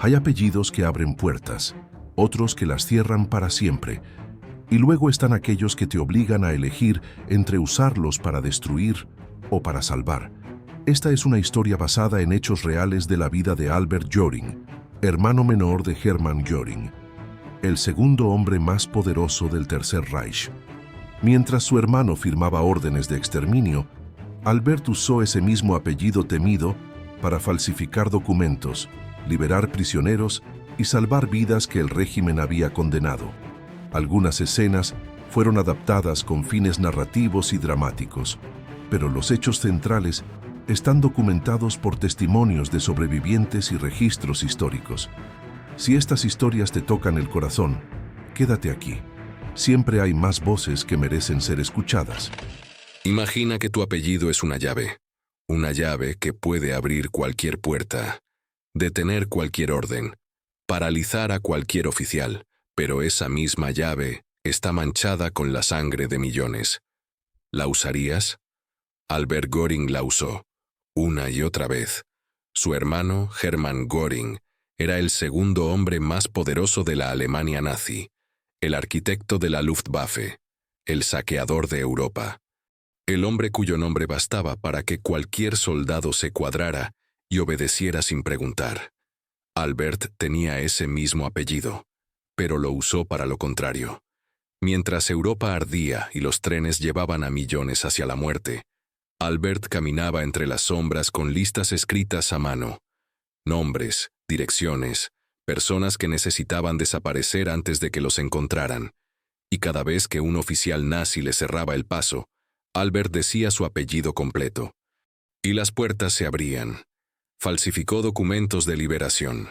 Hay apellidos que abren puertas, otros que las cierran para siempre, y luego están aquellos que te obligan a elegir entre usarlos para destruir o para salvar. Esta es una historia basada en hechos reales de la vida de Albert Göring, hermano menor de Hermann Göring, el segundo hombre más poderoso del Tercer Reich. Mientras su hermano firmaba órdenes de exterminio, Albert usó ese mismo apellido temido para falsificar documentos, liberar prisioneros y salvar vidas que el régimen había condenado. Algunas escenas fueron adaptadas con fines narrativos y dramáticos, pero los hechos centrales están documentados por testimonios de sobrevivientes y registros históricos. Si estas historias te tocan el corazón, quédate aquí. Siempre hay más voces que merecen ser escuchadas. Imagina que tu apellido es una llave que puede abrir cualquier puerta, detener cualquier orden, paralizar a cualquier oficial, pero esa misma llave está manchada con la sangre de millones. ¿La usarías? Albert Göring la usó, una y otra vez. Su hermano, Hermann Göring, era el segundo hombre más poderoso de la Alemania nazi, el arquitecto de la Luftwaffe, el saqueador de Europa. El hombre cuyo nombre bastaba para que cualquier soldado se cuadrara y obedeciera sin preguntar. Albert tenía ese mismo apellido, pero lo usó para lo contrario. Mientras Europa ardía y los trenes llevaban a millones hacia la muerte, Albert caminaba entre las sombras con listas escritas a mano. Nombres, direcciones, personas que necesitaban desaparecer antes de que los encontraran. Y cada vez que un oficial nazi le cerraba el paso, Albert decía su apellido completo. Y las puertas se abrían. Falsificó documentos de liberación.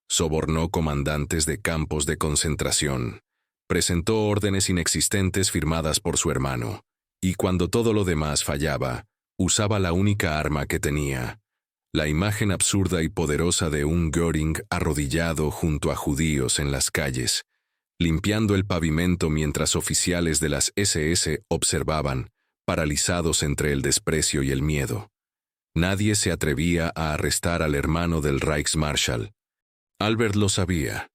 Sobornó comandantes de campos de concentración. Presentó órdenes inexistentes firmadas por su hermano. Y cuando todo lo demás fallaba, usaba la única arma que tenía. La imagen absurda y poderosa de un Göring arrodillado junto a judíos en las calles, limpiando el pavimento mientras oficiales de las SS observaban, paralizados entre el desprecio y el miedo. Nadie se atrevía a arrestar al hermano del Reichsmarschall. Albert lo sabía,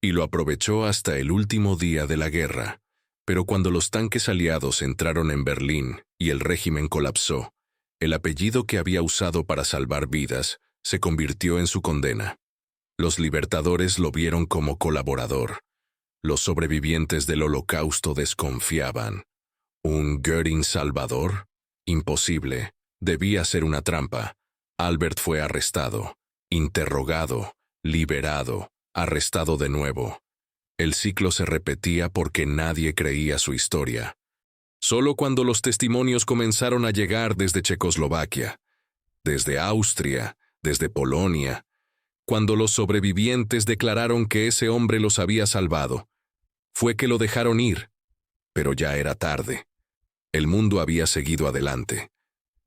y lo aprovechó hasta el último día de la guerra. Pero cuando los tanques aliados entraron en Berlín y el régimen colapsó, el apellido que había usado para salvar vidas se convirtió en su condena. Los libertadores lo vieron como colaborador. Los sobrevivientes del Holocausto desconfiaban. ¿Un Göring salvador? Imposible. Debía ser una trampa. Albert fue arrestado, interrogado, liberado, arrestado de nuevo. El ciclo se repetía porque nadie creía su historia. Solo cuando los testimonios comenzaron a llegar desde Checoslovaquia, desde Austria, desde Polonia, cuando los sobrevivientes declararon que ese hombre los había salvado, fue que lo dejaron ir. Pero ya era tarde. El mundo había seguido adelante.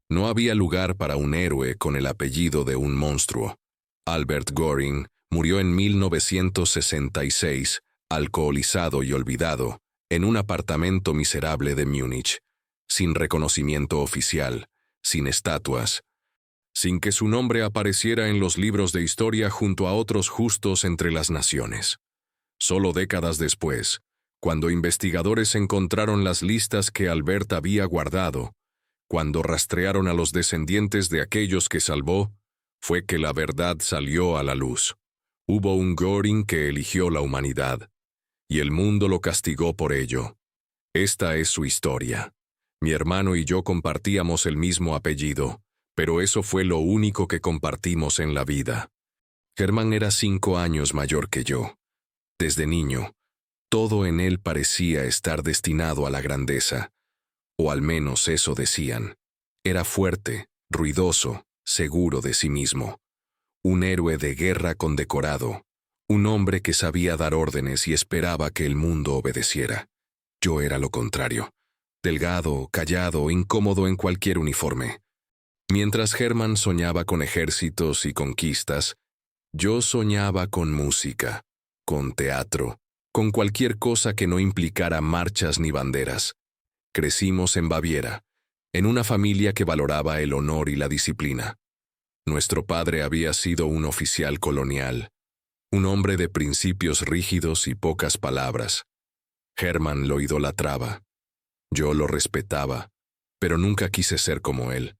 No había lugar para un héroe con el apellido de un monstruo. Albert Göring murió en 1966, alcoholizado y olvidado, en un apartamento miserable de Múnich, sin reconocimiento oficial, sin estatuas, sin que su nombre apareciera en los libros de historia junto a otros justos entre las naciones. Solo décadas después, cuando investigadores encontraron las listas que Albert había guardado, cuando rastrearon a los descendientes de aquellos que salvó, fue que la verdad salió a la luz. Hubo un Göring que eligió la humanidad, y el mundo lo castigó por ello. Esta es su historia. Mi hermano y yo compartíamos el mismo apellido, pero eso fue lo único que compartimos en la vida. Hermann era 5 años mayor que yo. Desde niño, todo en él parecía estar destinado a la grandeza, o al menos eso decían. Era fuerte, ruidoso, seguro de sí mismo. Un héroe de guerra condecorado. Un hombre que sabía dar órdenes y esperaba que el mundo obedeciera. Yo era lo contrario. Delgado, callado, incómodo en cualquier uniforme. Mientras Hermann soñaba con ejércitos y conquistas, yo soñaba con música, con teatro, con cualquier cosa que no implicara marchas ni banderas. Crecimos en Baviera, en una familia que valoraba el honor y la disciplina. Nuestro padre había sido un oficial colonial, Un hombre de principios rígidos y pocas palabras. Hermann lo idolatraba. Yo lo respetaba, pero nunca quise ser como él.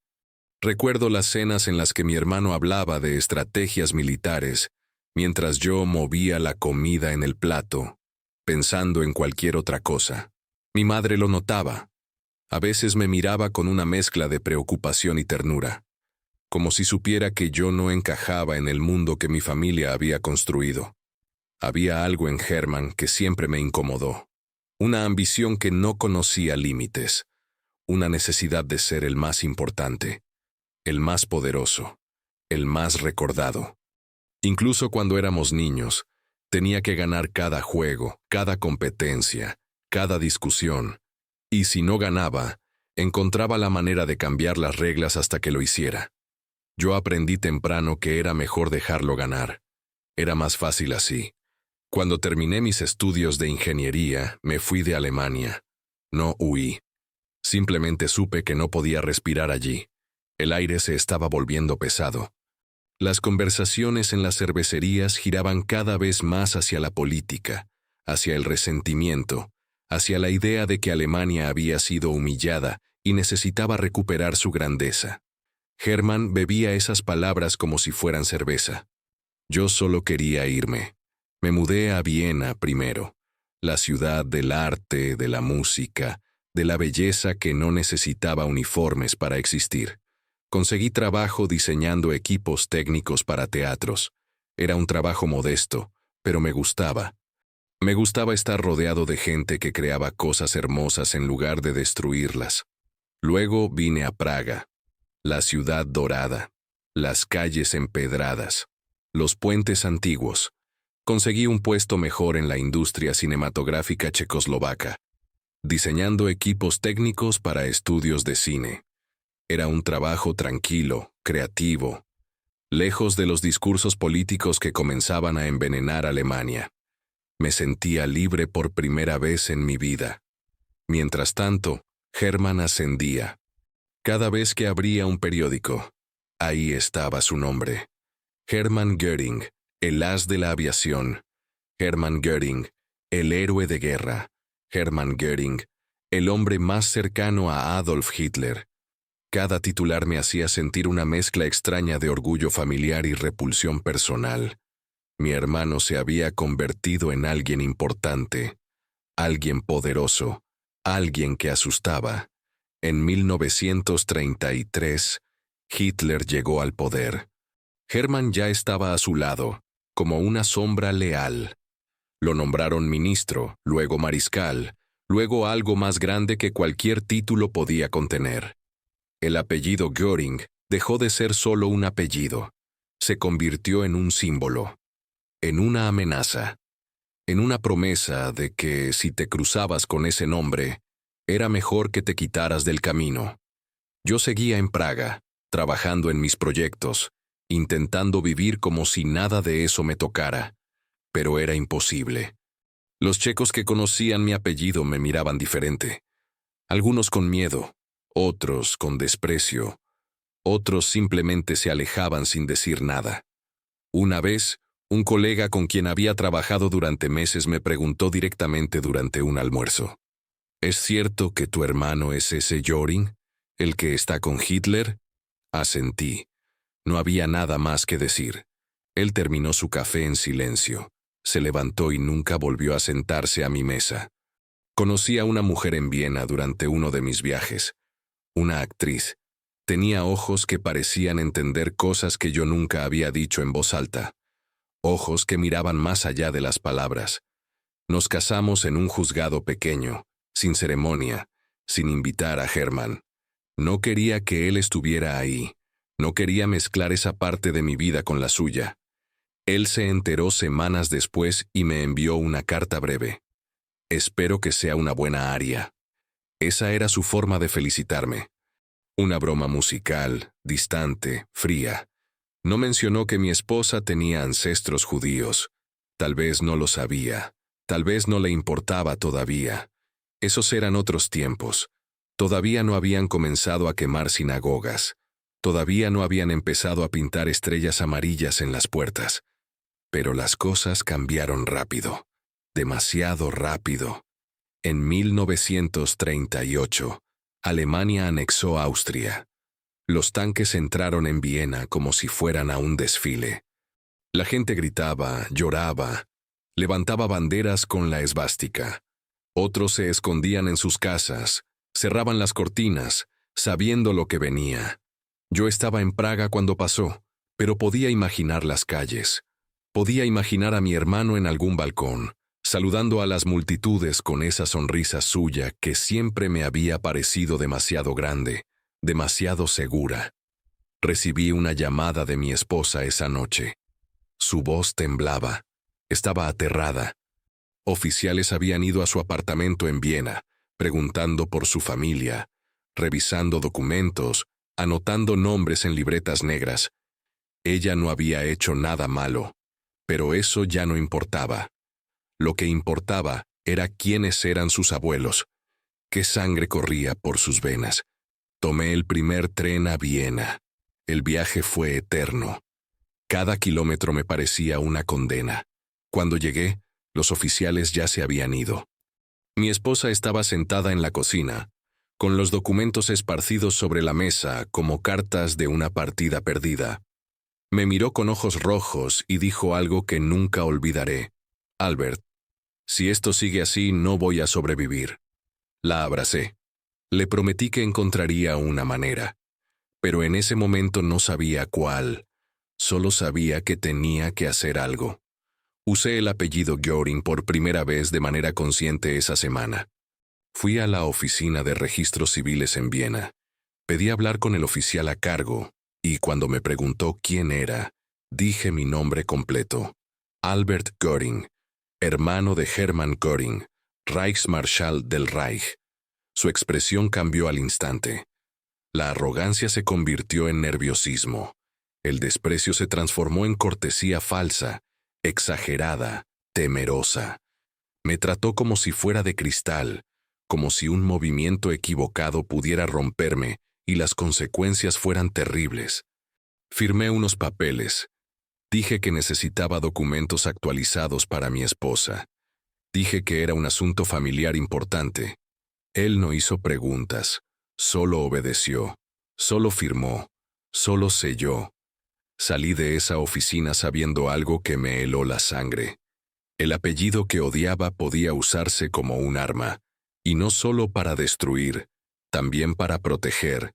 Recuerdo las cenas en las que mi hermano hablaba de estrategias militares, mientras yo movía la comida en el plato, pensando en cualquier otra cosa. Mi madre lo notaba. A veces me miraba con una mezcla de preocupación y ternura, como si supiera que yo no encajaba en el mundo que mi familia había construido. Había algo en Hermann que siempre me incomodó, una ambición que no conocía límites, una necesidad de ser el más importante, el más poderoso, el más recordado. Incluso cuando éramos niños, tenía que ganar cada juego, cada competencia, cada discusión, y si no ganaba, encontraba la manera de cambiar las reglas hasta que lo hiciera. Yo aprendí temprano que era mejor dejarlo ganar. Era más fácil así. Cuando terminé mis estudios de ingeniería, me fui de Alemania. No huí. Simplemente supe que no podía respirar allí. El aire se estaba volviendo pesado. Las conversaciones en las cervecerías giraban cada vez más hacia la política, hacia el resentimiento, hacia la idea de que Alemania había sido humillada y necesitaba recuperar su grandeza. Hermann bebía esas palabras como si fueran cerveza. Yo solo quería irme. Me mudé a Viena primero, la ciudad del arte, de la música, de la belleza que no necesitaba uniformes para existir. Conseguí trabajo diseñando equipos técnicos para teatros. Era un trabajo modesto, pero me gustaba. Me gustaba estar rodeado de gente que creaba cosas hermosas en lugar de destruirlas. Luego vine a Praga, la ciudad dorada, las calles empedradas, los puentes antiguos. Conseguí un puesto mejor en la industria cinematográfica checoslovaca, diseñando equipos técnicos para estudios de cine. Era un trabajo tranquilo, creativo, lejos de los discursos políticos que comenzaban a envenenar Alemania. Me sentía libre por primera vez en mi vida. Mientras tanto, Hermann ascendía. Cada vez que abría un periódico, ahí estaba su nombre. Hermann Göring, el as de la aviación. Hermann Göring, el héroe de guerra. Hermann Göring, el hombre más cercano a Adolf Hitler. Cada titular me hacía sentir una mezcla extraña de orgullo familiar y repulsión personal. Mi hermano se había convertido en alguien importante, alguien poderoso, alguien que asustaba. En 1933, Hitler llegó al poder. Hermann ya estaba a su lado, como una sombra leal. Lo nombraron ministro, luego mariscal, luego algo más grande que cualquier título podía contener. El apellido Göring dejó de ser solo un apellido. Se convirtió en un símbolo, en una amenaza, en una promesa de que si te cruzabas con ese nombre, era mejor que te quitaras del camino. Yo seguía en Praga, trabajando en mis proyectos, intentando vivir como si nada de eso me tocara, pero era imposible. Los checos que conocían mi apellido me miraban diferente. Algunos con miedo, otros con desprecio, otros simplemente se alejaban sin decir nada. Una vez, un colega con quien había trabajado durante meses me preguntó directamente durante un almuerzo: ¿Es cierto que tu hermano es ese Göring, el que está con Hitler? Asentí. No había nada más que decir. Él terminó su café en silencio. Se levantó y nunca volvió a sentarse a mi mesa. Conocí a una mujer en Viena durante uno de mis viajes. Una actriz. Tenía ojos que parecían entender cosas que yo nunca había dicho en voz alta. Ojos que miraban más allá de las palabras. Nos casamos en un juzgado pequeño, sin ceremonia, sin invitar a Hermann. No quería que él estuviera ahí. No quería mezclar esa parte de mi vida con la suya. Él se enteró semanas después y me envió una carta breve. Espero que sea una buena aria. Esa era su forma de felicitarme. Una broma musical, distante, fría. No mencionó que mi esposa tenía ancestros judíos. Tal vez no lo sabía. Tal vez no le importaba todavía. Esos eran otros tiempos. Todavía no habían comenzado a quemar sinagogas. Todavía no habían empezado a pintar estrellas amarillas en las puertas. Pero las cosas cambiaron rápido, demasiado rápido. En 1938, Alemania anexó Austria. Los tanques entraron en Viena como si fueran a un desfile. La gente gritaba, lloraba, levantaba banderas con la esvástica. Otros se escondían en sus casas, cerraban las cortinas, sabiendo lo que venía. Yo estaba en Praga cuando pasó, pero podía imaginar las calles. Podía imaginar a mi hermano en algún balcón, saludando a las multitudes con esa sonrisa suya que siempre me había parecido demasiado grande, demasiado segura. Recibí una llamada de mi esposa esa noche. Su voz temblaba. Estaba aterrada. Oficiales habían ido a su apartamento en Viena, preguntando por su familia, revisando documentos, anotando nombres en libretas negras. Ella no había hecho nada malo, pero eso ya no importaba. Lo que importaba era quiénes eran sus abuelos, qué sangre corría por sus venas. Tomé el primer tren a Viena. El viaje fue eterno. Cada kilómetro me parecía una condena. Cuando llegué, los oficiales ya se habían ido. Mi esposa estaba sentada en la cocina, con los documentos esparcidos sobre la mesa como cartas de una partida perdida. Me miró con ojos rojos y dijo algo que nunca olvidaré. Albert, si esto sigue así, no voy a sobrevivir. La abracé. Le prometí que encontraría una manera, pero en ese momento no sabía cuál. Solo sabía que tenía que hacer algo. Usé el apellido Göring por primera vez de manera consciente esa semana. Fui a la oficina de registros civiles en Viena. Pedí hablar con el oficial a cargo, y cuando me preguntó quién era, dije mi nombre completo. Albert Göring, hermano de Hermann Göring, Reichsmarschall del Reich. Su expresión cambió al instante. La arrogancia se convirtió en nerviosismo. El desprecio se transformó en cortesía falsa, exagerada, temerosa. Me trató como si fuera de cristal, como si un movimiento equivocado pudiera romperme y las consecuencias fueran terribles. Firmé unos papeles. Dije que necesitaba documentos actualizados para mi esposa. Dije que era un asunto familiar importante. Él no hizo preguntas, solo obedeció, solo firmó, solo selló. Salí de esa oficina sabiendo algo que me heló la sangre. El apellido que odiaba podía usarse como un arma, y no solo para destruir, también para proteger,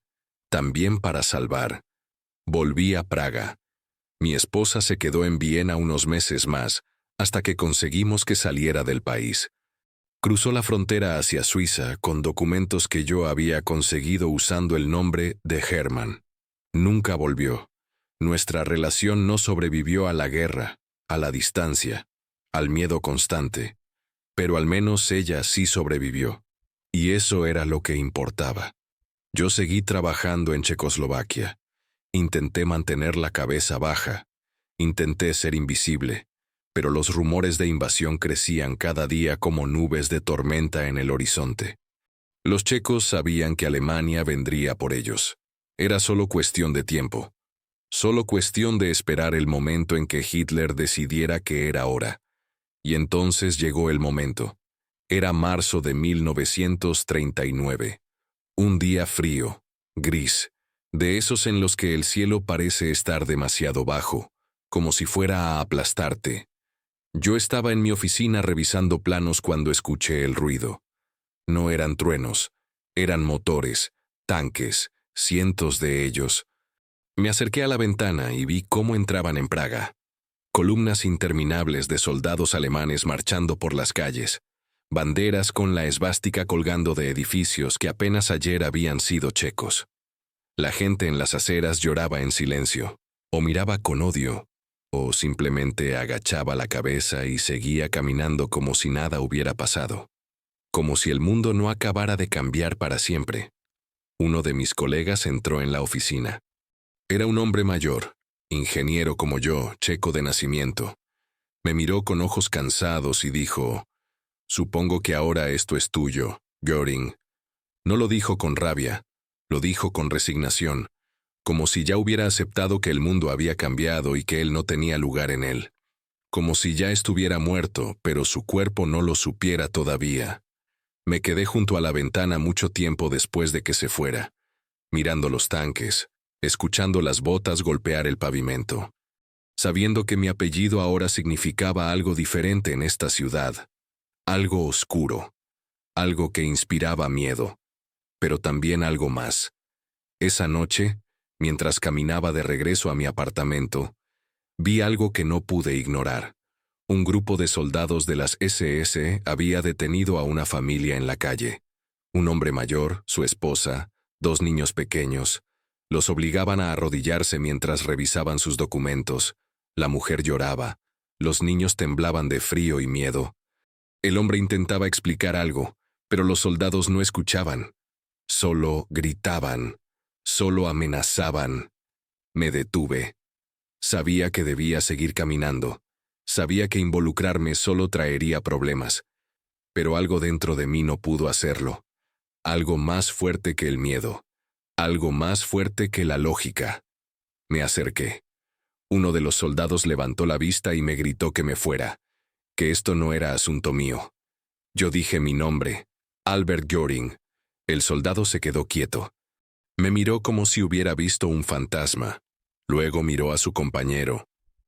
también para salvar. Volví a Praga. Mi esposa se quedó en Viena unos meses más, hasta que conseguimos que saliera del país. Cruzó la frontera hacia Suiza con documentos que yo había conseguido usando el nombre de Hermann. Nunca volvió. Nuestra relación no sobrevivió a la guerra, a la distancia, al miedo constante, pero al menos ella sí sobrevivió. Y eso era lo que importaba. Yo seguí trabajando en Checoslovaquia. Intenté mantener la cabeza baja. Intenté ser invisible. Pero los rumores de invasión crecían cada día como nubes de tormenta en el horizonte. Los checos sabían que Alemania vendría por ellos. Era solo cuestión de tiempo. Solo cuestión de esperar el momento en que Hitler decidiera que era hora. Y entonces llegó el momento. Era marzo de 1939. Un día frío, gris, de esos en los que el cielo parece estar demasiado bajo, como si fuera a aplastarte. Yo estaba en mi oficina revisando planos cuando escuché el ruido. No eran truenos, eran motores, tanques, cientos de ellos. Me acerqué a la ventana y vi cómo entraban en Praga. Columnas interminables de soldados alemanes marchando por las calles, banderas con la esvástica colgando de edificios que apenas ayer habían sido checos. La gente en las aceras lloraba en silencio, o miraba con odio, o simplemente agachaba la cabeza y seguía caminando como si nada hubiera pasado, como si el mundo no acabara de cambiar para siempre. Uno de mis colegas entró en la oficina. Era un hombre mayor, ingeniero como yo, checo de nacimiento. Me miró con ojos cansados y dijo, «Supongo que ahora esto es tuyo, Göring». No lo dijo con rabia, lo dijo con resignación, como si ya hubiera aceptado que el mundo había cambiado y que él no tenía lugar en él. como si ya estuviera muerto, pero su cuerpo no lo supiera todavía. Me quedé junto a la ventana mucho tiempo después de que se fuera, mirando los tanques, escuchando las botas golpear el pavimento, sabiendo que mi apellido ahora significaba algo diferente en esta ciudad, algo oscuro, algo que inspiraba miedo, pero también algo más. Esa noche, mientras caminaba de regreso a mi apartamento, vi algo que no pude ignorar. Un grupo de soldados de las SS había detenido a una familia en la calle. Un hombre mayor, su esposa, 2 niños pequeños. Los obligaban a arrodillarse mientras revisaban sus documentos. La mujer lloraba. Los niños temblaban de frío y miedo. El hombre intentaba explicar algo, pero los soldados no escuchaban. Solo gritaban. Solo amenazaban. Me detuve. Sabía que debía seguir caminando. Sabía que involucrarme solo traería problemas. Pero algo dentro de mí no pudo hacerlo. Algo más fuerte que el miedo. Algo más fuerte que la lógica. Me acerqué. Uno de los soldados levantó la vista y me gritó que me fuera, que esto no era asunto mío. Yo dije mi nombre, Albert Göring. El soldado se quedó quieto. Me miró como si hubiera visto un fantasma. Luego miró a su compañero.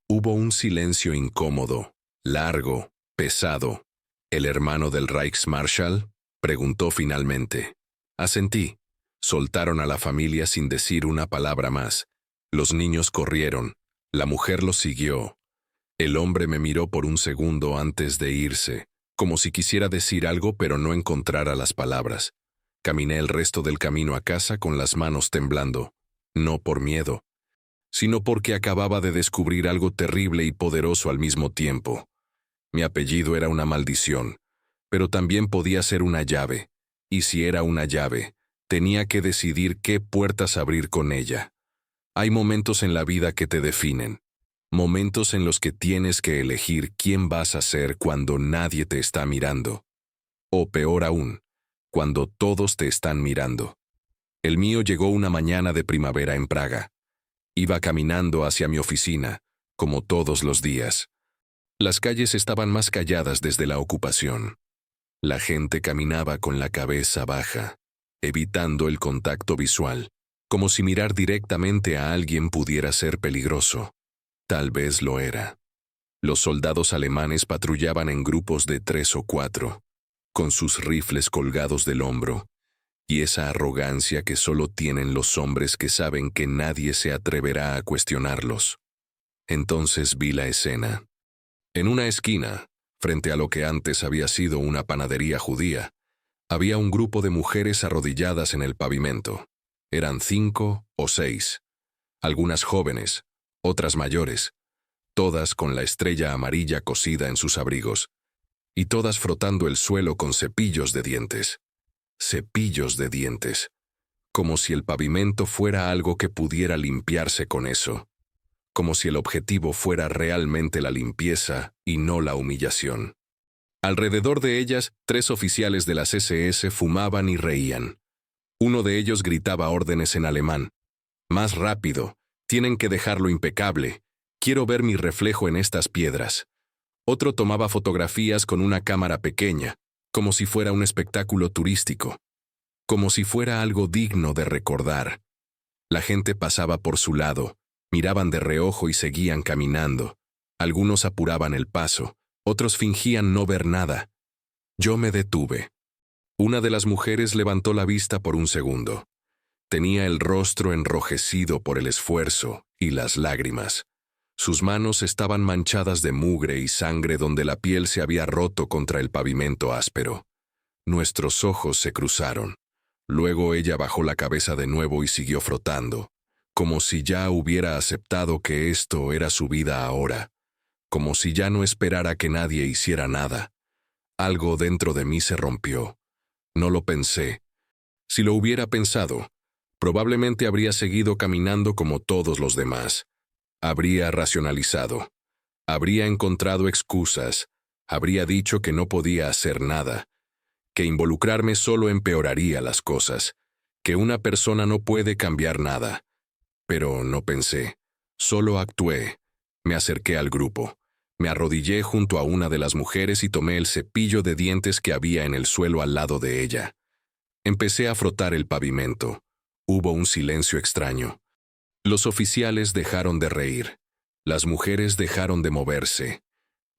Hubo un silencio incómodo, largo, pesado. ¿El hermano del Reichsmarschall?, preguntó finalmente. Asentí. Soltaron a la familia sin decir una palabra más. Los niños corrieron. La mujer los siguió. El hombre me miró por un segundo antes de irse, como si quisiera decir algo pero no encontrara las palabras. Caminé el resto del camino a casa con las manos temblando. No por miedo, sino porque acababa de descubrir algo terrible y poderoso al mismo tiempo. Mi apellido era una maldición, pero también podía ser una llave, y si era una llave, tenía que decidir qué puertas abrir con ella. Hay momentos en la vida que te definen, momentos en los que tienes que elegir quién vas a ser cuando nadie te está mirando. O peor aún, cuando todos te están mirando. El mío llegó una mañana de primavera en Praga. Iba caminando hacia mi oficina, como todos los días. Las calles estaban más calladas desde la ocupación. La gente caminaba con la cabeza baja, evitando el contacto visual, como si mirar directamente a alguien pudiera ser peligroso. Tal vez lo era. Los soldados alemanes patrullaban en grupos de 3 o 4, con sus rifles colgados del hombro, y esa arrogancia que solo tienen los hombres que saben que nadie se atreverá a cuestionarlos. Entonces vi la escena. En una esquina, frente a lo que antes había sido una panadería judía, había un grupo de mujeres arrodilladas en el pavimento. Eran 5 o 6. Algunas jóvenes, otras mayores, todas con la estrella amarilla cosida en sus abrigos, y todas frotando el suelo con cepillos de dientes. Cepillos de dientes. Como si el pavimento fuera algo que pudiera limpiarse con eso. Como si el objetivo fuera realmente la limpieza y no la humillación. Alrededor de ellas, 3 oficiales de las SS fumaban y reían. Uno de ellos gritaba órdenes en alemán. «Más rápido, tienen que dejarlo impecable. Quiero ver mi reflejo en estas piedras». Otro tomaba fotografías con una cámara pequeña, como si fuera un espectáculo turístico, como si fuera algo digno de recordar. La gente pasaba por su lado, miraban de reojo y seguían caminando. Algunos apuraban el paso, otros fingían no ver nada. Yo me detuve. Una de las mujeres levantó la vista por un segundo. Tenía el rostro enrojecido por el esfuerzo y las lágrimas. Sus manos estaban manchadas de mugre y sangre donde la piel se había roto contra el pavimento áspero. Nuestros ojos se cruzaron. Luego ella bajó la cabeza de nuevo y siguió frotando, como si ya hubiera aceptado que esto era su vida ahora, como si ya no esperara que nadie hiciera nada. Algo dentro de mí se rompió. No lo pensé. Si lo hubiera pensado, probablemente habría seguido caminando como todos los demás. Habría racionalizado. Habría encontrado excusas. Habría dicho que no podía hacer nada. Que involucrarme solo empeoraría las cosas. Que una persona no puede cambiar nada. Pero no pensé. Solo actué. Me acerqué al grupo. Me arrodillé junto a una de las mujeres y tomé el cepillo de dientes que había en el suelo al lado de ella. Empecé a frotar el pavimento. Hubo un silencio extraño. Los oficiales dejaron de reír. Las mujeres dejaron de moverse.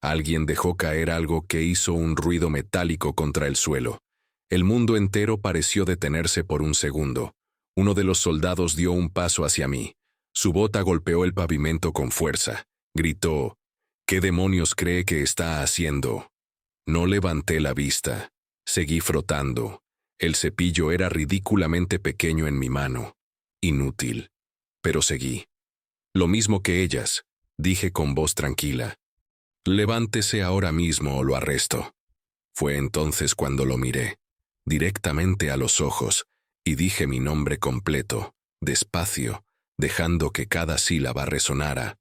Alguien dejó caer algo que hizo un ruido metálico contra el suelo. El mundo entero pareció detenerse por un segundo. Uno de los soldados dio un paso hacia mí. Su bota golpeó el pavimento con fuerza. Gritó: ¿Qué demonios cree que está haciendo? No levanté la vista. Seguí frotando. El cepillo era ridículamente pequeño en mi mano. Inútil. Pero seguí. Lo mismo que ellas, dije con voz tranquila. Levántese ahora mismo o lo arresto. Fue entonces cuando lo miré, directamente a los ojos, y dije mi nombre completo, despacio, dejando que cada sílaba resonara.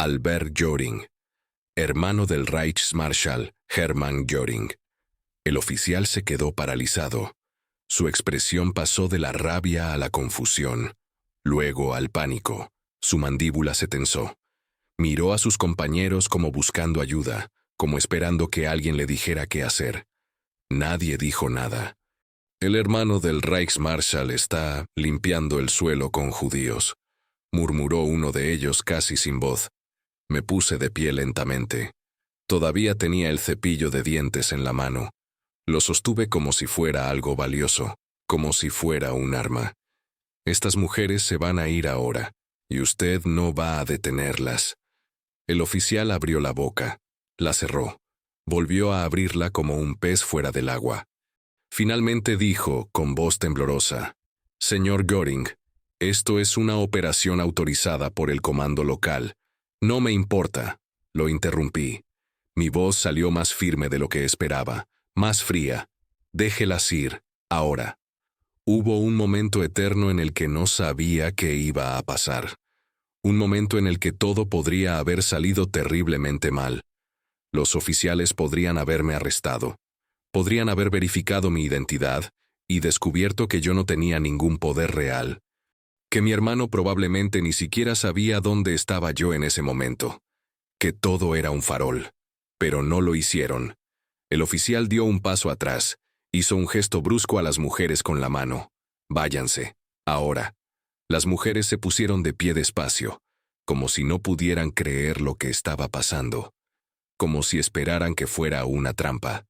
Albert Göring, hermano del Reichsmarschall Hermann Göring. El oficial se quedó paralizado. Su expresión pasó de la rabia a la confusión, luego al pánico. Su mandíbula se tensó. Miró a sus compañeros como buscando ayuda, como esperando que alguien le dijera qué hacer. Nadie dijo nada. El hermano del Reichsmarschall está limpiando el suelo con judíos, murmuró uno de ellos casi sin voz. Me puse de pie lentamente. Todavía tenía el cepillo de dientes en la mano. Lo sostuve como si fuera algo valioso, como si fuera un arma. Estas mujeres se van a ir ahora, y usted no va a detenerlas. El oficial abrió la boca, la cerró, volvió a abrirla como un pez fuera del agua. Finalmente dijo, con voz temblorosa: Señor Göring, esto es una operación autorizada por el comando local. No me importa. Lo interrumpí. Mi voz salió más firme de lo que esperaba, más fría. Déjelas ir, ahora. Hubo un momento eterno en el que no sabía qué iba a pasar. Un momento en el que todo podría haber salido terriblemente mal. Los oficiales podrían haberme arrestado. Podrían haber verificado mi identidad y descubierto que yo no tenía ningún poder real. Que mi hermano probablemente ni siquiera sabía dónde estaba yo en ese momento. Que todo era un farol. Pero no lo hicieron. El oficial dio un paso atrás. Hizo un gesto brusco a las mujeres con la mano. Váyanse, ahora. Las mujeres se pusieron de pie despacio, como si no pudieran creer lo que estaba pasando, como si esperaran que fuera una trampa.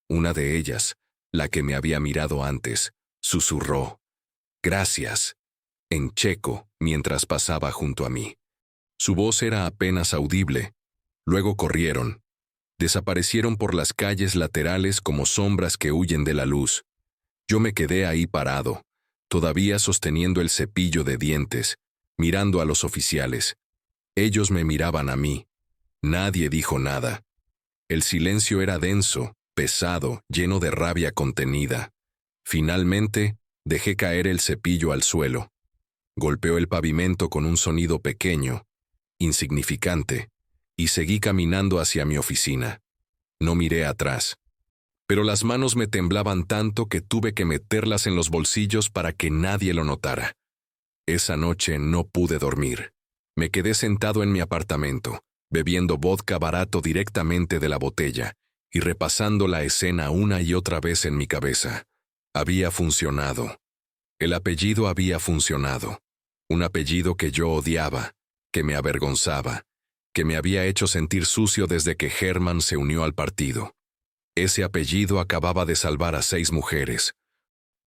Una de ellas, la que me había mirado antes, susurró: «Gracias», en checo, mientras pasaba junto a mí. Su voz era apenas audible. Luego corrieron. Desaparecieron por las calles laterales como sombras que huyen de la luz. Yo me quedé ahí parado, todavía sosteniendo el cepillo de dientes, mirando a los oficiales. Ellos me miraban a mí. Nadie dijo nada. El silencio era denso, pesado, lleno de rabia contenida. Finalmente, dejé caer el cepillo al suelo. Golpeó el pavimento con un sonido pequeño, insignificante, y seguí caminando hacia mi oficina. No miré atrás. Pero las manos me temblaban tanto que tuve que meterlas en los bolsillos para que nadie lo notara. Esa noche no pude dormir. Me quedé sentado en mi apartamento, bebiendo vodka barato directamente de la botella y repasando la escena una y otra vez en mi cabeza. Había funcionado. El apellido había funcionado. Un apellido que yo odiaba, que me avergonzaba, que me había hecho sentir sucio desde que Hermann se unió al partido. Ese apellido acababa de salvar a 6 mujeres.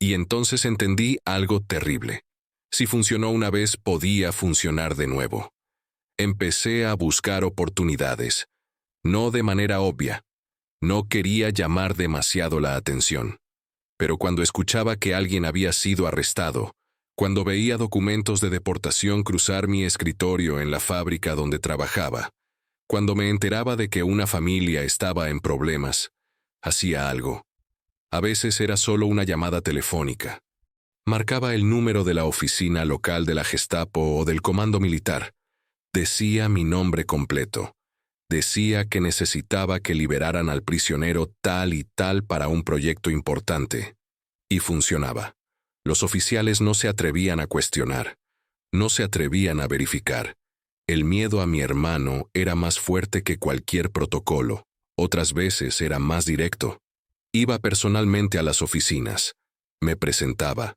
Y entonces entendí algo terrible. Si funcionó una vez, podía funcionar de nuevo. Empecé a buscar oportunidades. No de manera obvia. No quería llamar demasiado la atención. Pero cuando escuchaba que alguien había sido arrestado, cuando veía documentos de deportación cruzar mi escritorio en la fábrica donde trabajaba, cuando me enteraba de que una familia estaba en problemas, hacía algo. A veces era solo una llamada telefónica. Marcaba el número de la oficina local de la Gestapo o del comando militar. Decía mi nombre completo. Decía que necesitaba que liberaran al prisionero tal y tal para un proyecto importante. Y funcionaba. Los oficiales no se atrevían a cuestionar. No se atrevían a verificar. El miedo a mi hermano era más fuerte que cualquier protocolo. Otras veces era más directo. Iba personalmente a las oficinas. Me presentaba.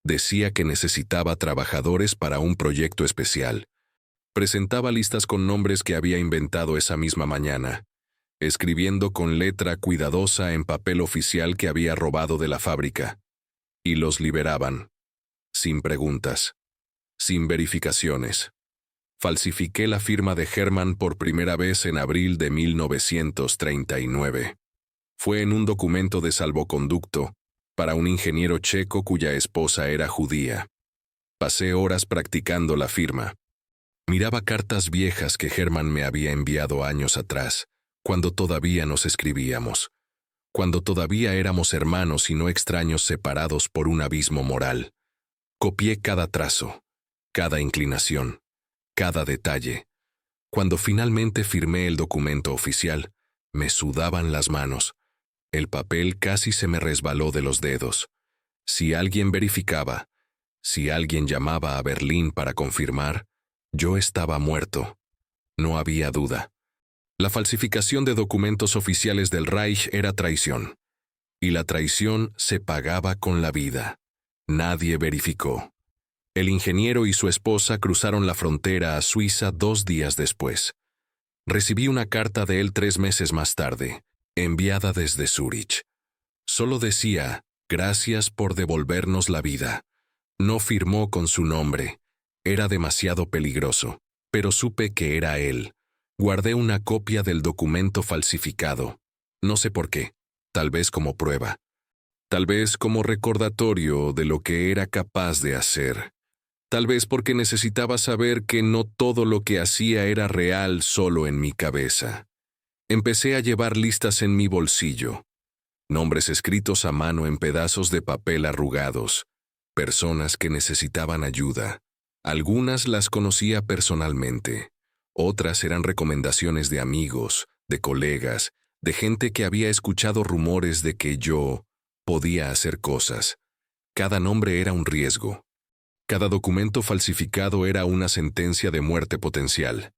Decía que necesitaba trabajadores para un proyecto especial. Presentaba listas con nombres que había inventado esa misma mañana, escribiendo con letra cuidadosa en papel oficial que había robado de la fábrica. Y los liberaban. Sin preguntas. Sin verificaciones. Falsifiqué la firma de Hermann por primera vez en abril de 1939. Fue en un documento de salvoconducto para un ingeniero checo cuya esposa era judía. Pasé horas practicando la firma. Miraba cartas viejas que Hermann me había enviado años atrás, cuando todavía nos escribíamos, cuando todavía éramos hermanos y no extraños separados por un abismo moral. Copié cada trazo, cada inclinación, cada detalle. Cuando finalmente firmé el documento oficial, me sudaban las manos. El papel casi se me resbaló de los dedos. Si alguien verificaba, si alguien llamaba a Berlín para confirmar, yo estaba muerto. No había duda. La falsificación de documentos oficiales del Reich era traición. Y la traición se pagaba con la vida. Nadie verificó. El ingeniero y su esposa cruzaron la frontera a Suiza 2 días después. Recibí una carta de él 3 meses más tarde, enviada desde Zúrich. Solo decía, gracias por devolvernos la vida. No firmó con su nombre. Era demasiado peligroso, pero supe que era él. Guardé una copia del documento falsificado. No sé por qué, tal vez como prueba. Tal vez como recordatorio de lo que era capaz de hacer. Tal vez porque necesitaba saber que no todo lo que hacía era real solo en mi cabeza. Empecé a llevar listas en mi bolsillo. Nombres escritos a mano en pedazos de papel arrugados. Personas que necesitaban ayuda. Algunas las conocía personalmente. Otras eran recomendaciones de amigos, de colegas, de gente que había escuchado rumores de que yo podía hacer cosas. Cada nombre era un riesgo. Cada documento falsificado era una sentencia de muerte potencial.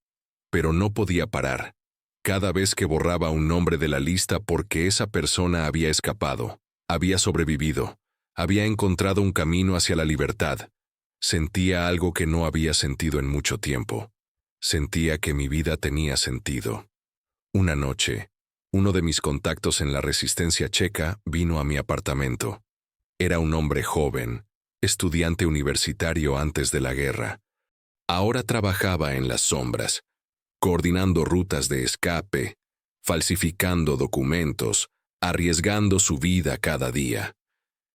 Pero no podía parar. Cada vez que borraba un nombre de la lista porque esa persona había escapado, había sobrevivido, había encontrado un camino hacia la libertad, sentía algo que no había sentido en mucho tiempo. Sentía que mi vida tenía sentido. Una noche, uno de mis contactos en la resistencia checa vino a mi apartamento. Era un hombre joven, estudiante universitario antes de la guerra. Ahora trabajaba en las sombras, coordinando rutas de escape, falsificando documentos, arriesgando su vida cada día.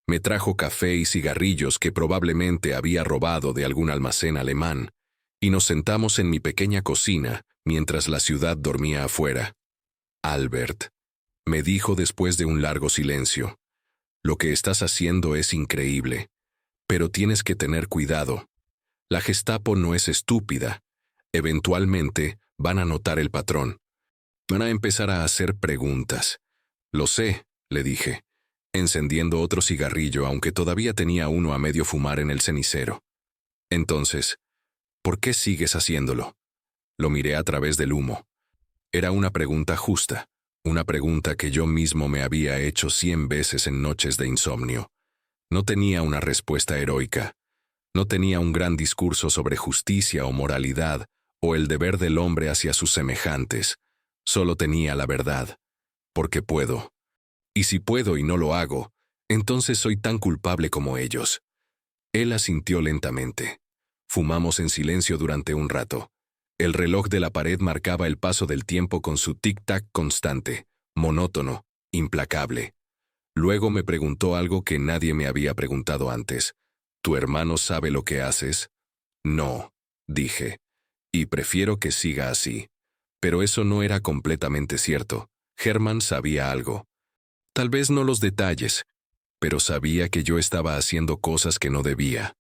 Me trajo café y cigarrillos que probablemente había robado de algún almacén alemán, y nos sentamos en mi pequeña cocina mientras la ciudad dormía afuera. Albert, me dijo después de un largo silencio, lo que estás haciendo es increíble, pero tienes que tener cuidado. La Gestapo no es estúpida. Eventualmente van a notar el patrón. Van a empezar a hacer preguntas. Lo sé, le dije, encendiendo otro cigarrillo aunque todavía tenía uno a medio fumar en el cenicero. Entonces, ¿por qué sigues haciéndolo? Lo miré a través del humo. Era una pregunta justa, una pregunta que yo mismo me había hecho 100 veces en noches de insomnio. No tenía una respuesta heroica. No tenía un gran discurso sobre justicia o moralidad o el deber del hombre hacia sus semejantes. Solo tenía la verdad. Porque puedo. Y si puedo y no lo hago, entonces soy tan culpable como ellos. Él asintió lentamente. Fumamos en silencio durante un rato. El reloj de la pared marcaba el paso del tiempo con su tic-tac constante, monótono, implacable. Luego me preguntó algo que nadie me había preguntado antes. ¿Tu hermano sabe lo que haces? No, dije. Y prefiero que siga así. Pero eso no era completamente cierto. Hermann sabía algo. Tal vez no los detalles, pero sabía que yo estaba haciendo cosas que no debía.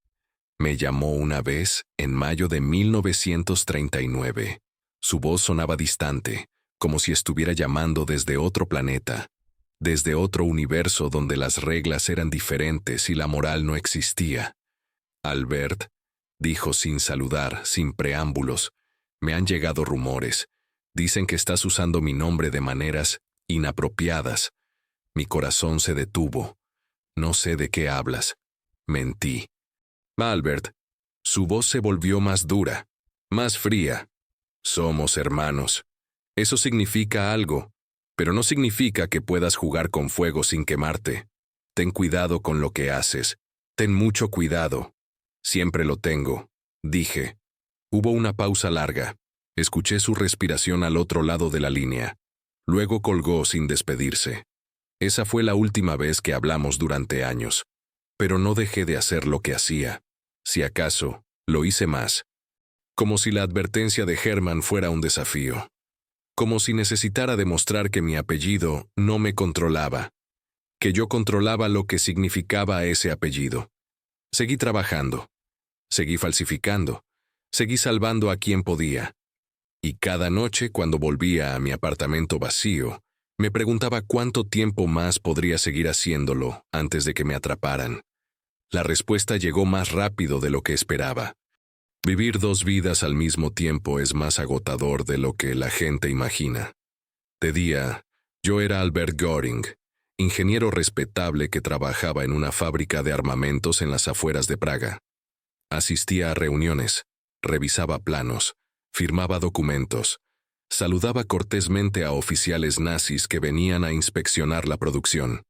Me llamó una vez, en mayo de 1939. Su voz sonaba distante, como si estuviera llamando desde otro planeta, desde otro universo donde las reglas eran diferentes y la moral no existía. Albert, dijo sin saludar, sin preámbulos, Me han llegado rumores. Dicen que estás usando mi nombre de maneras inapropiadas. Mi corazón se detuvo. No sé de qué hablas. Mentí. Albert. Su voz se volvió más dura, más fría. Somos hermanos. Eso significa algo, pero no significa que puedas jugar con fuego sin quemarte. Ten cuidado con lo que haces. Ten mucho cuidado. Siempre lo tengo, dije. Hubo una pausa larga. Escuché su respiración al otro lado de la línea. Luego colgó sin despedirse. Esa fue la última vez que hablamos durante años. Pero no dejé de hacer lo que hacía. Si acaso, lo hice más. Como si la advertencia de Herman fuera un desafío. Como si necesitara demostrar que mi apellido no me controlaba. Que yo controlaba lo que significaba ese apellido. Seguí trabajando. Seguí falsificando. Seguí salvando a quien podía. Y cada noche, cuando volvía a mi apartamento vacío, me preguntaba cuánto tiempo más podría seguir haciéndolo antes de que me atraparan. La respuesta llegó más rápido de lo que esperaba. Vivir dos vidas al mismo tiempo es más agotador de lo que la gente imagina. De día, yo era Albert Göring, ingeniero respetable que trabajaba en una fábrica de armamentos en las afueras de Praga. Asistía a reuniones, revisaba planos, firmaba documentos, saludaba cortésmente a oficiales nazis que venían a inspeccionar la producción.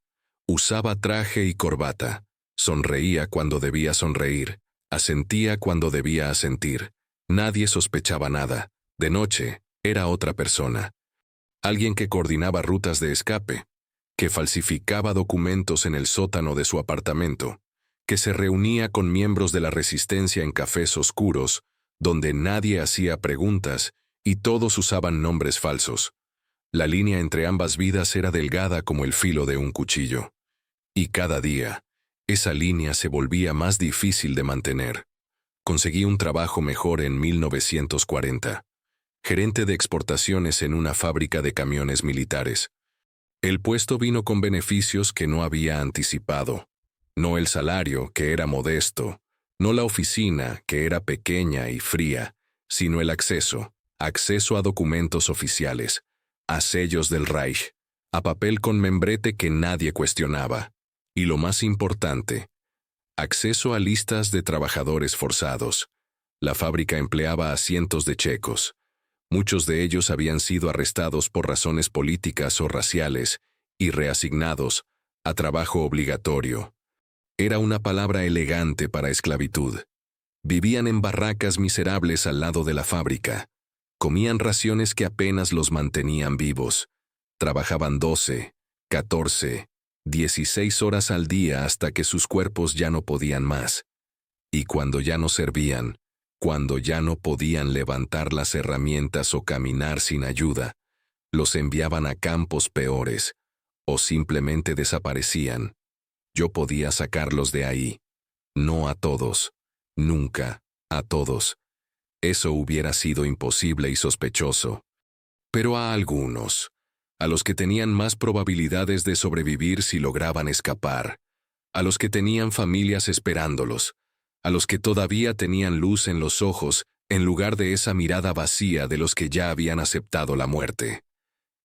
Usaba traje y corbata. Sonreía cuando debía sonreír, asentía cuando debía asentir. Nadie sospechaba nada. De noche, era otra persona. Alguien que coordinaba rutas de escape, que falsificaba documentos en el sótano de su apartamento, que se reunía con miembros de la resistencia en cafés oscuros, donde nadie hacía preguntas y todos usaban nombres falsos. La línea entre ambas vidas era delgada como el filo de un cuchillo. Y cada día, esa línea se volvía más difícil de mantener. Conseguí un trabajo mejor en 1940. Gerente de exportaciones en una fábrica de camiones militares. El puesto vino con beneficios que no había anticipado. No el salario, que era modesto. No la oficina, que era pequeña y fría, sino el acceso a documentos oficiales, a sellos del Reich, a papel con membrete que nadie cuestionaba. Y lo más importante, acceso a listas de trabajadores forzados. La fábrica empleaba a cientos de checos. Muchos de ellos habían sido arrestados por razones políticas o raciales y reasignados a trabajo obligatorio. Era una palabra elegante para esclavitud. Vivían en barracas miserables al lado de la fábrica. Comían raciones que apenas los mantenían vivos. Trabajaban 12, 14, 16 horas al día hasta que sus cuerpos ya no podían más. Y cuando ya no servían, cuando ya no podían levantar las herramientas o caminar sin ayuda, los enviaban a campos peores, o simplemente desaparecían. Yo podía sacarlos de ahí. No a todos. Nunca a todos. Eso hubiera sido imposible y sospechoso. Pero a algunos, a los que tenían más probabilidades de sobrevivir si lograban escapar, a los que tenían familias esperándolos, a los que todavía tenían luz en los ojos en lugar de esa mirada vacía de los que ya habían aceptado la muerte.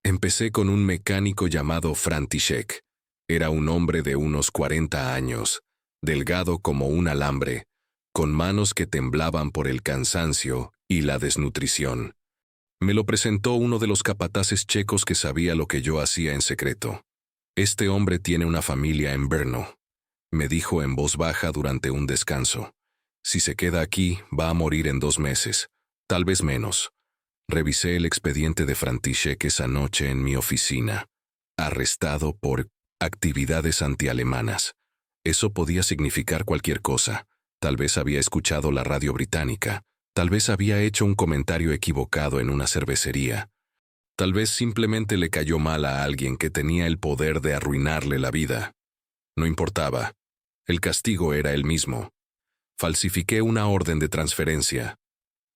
Empecé con un mecánico llamado František. Era un hombre de unos 40 años, delgado como un alambre, con manos que temblaban por el cansancio y la desnutrición. Me lo presentó uno de los capataces checos que sabía lo que yo hacía en secreto. Este hombre tiene una familia en Brno, me dijo en voz baja durante un descanso. Si se queda aquí, va a morir en 2 meses, tal vez menos. Revisé el expediente de František esa noche en mi oficina. Arrestado por actividades antialemanas. Eso podía significar cualquier cosa. Tal vez había escuchado la radio británica. Tal vez había hecho un comentario equivocado en una cervecería. Tal vez simplemente le cayó mal a alguien que tenía el poder de arruinarle la vida. No importaba. El castigo era el mismo. Falsifiqué una orden de transferencia.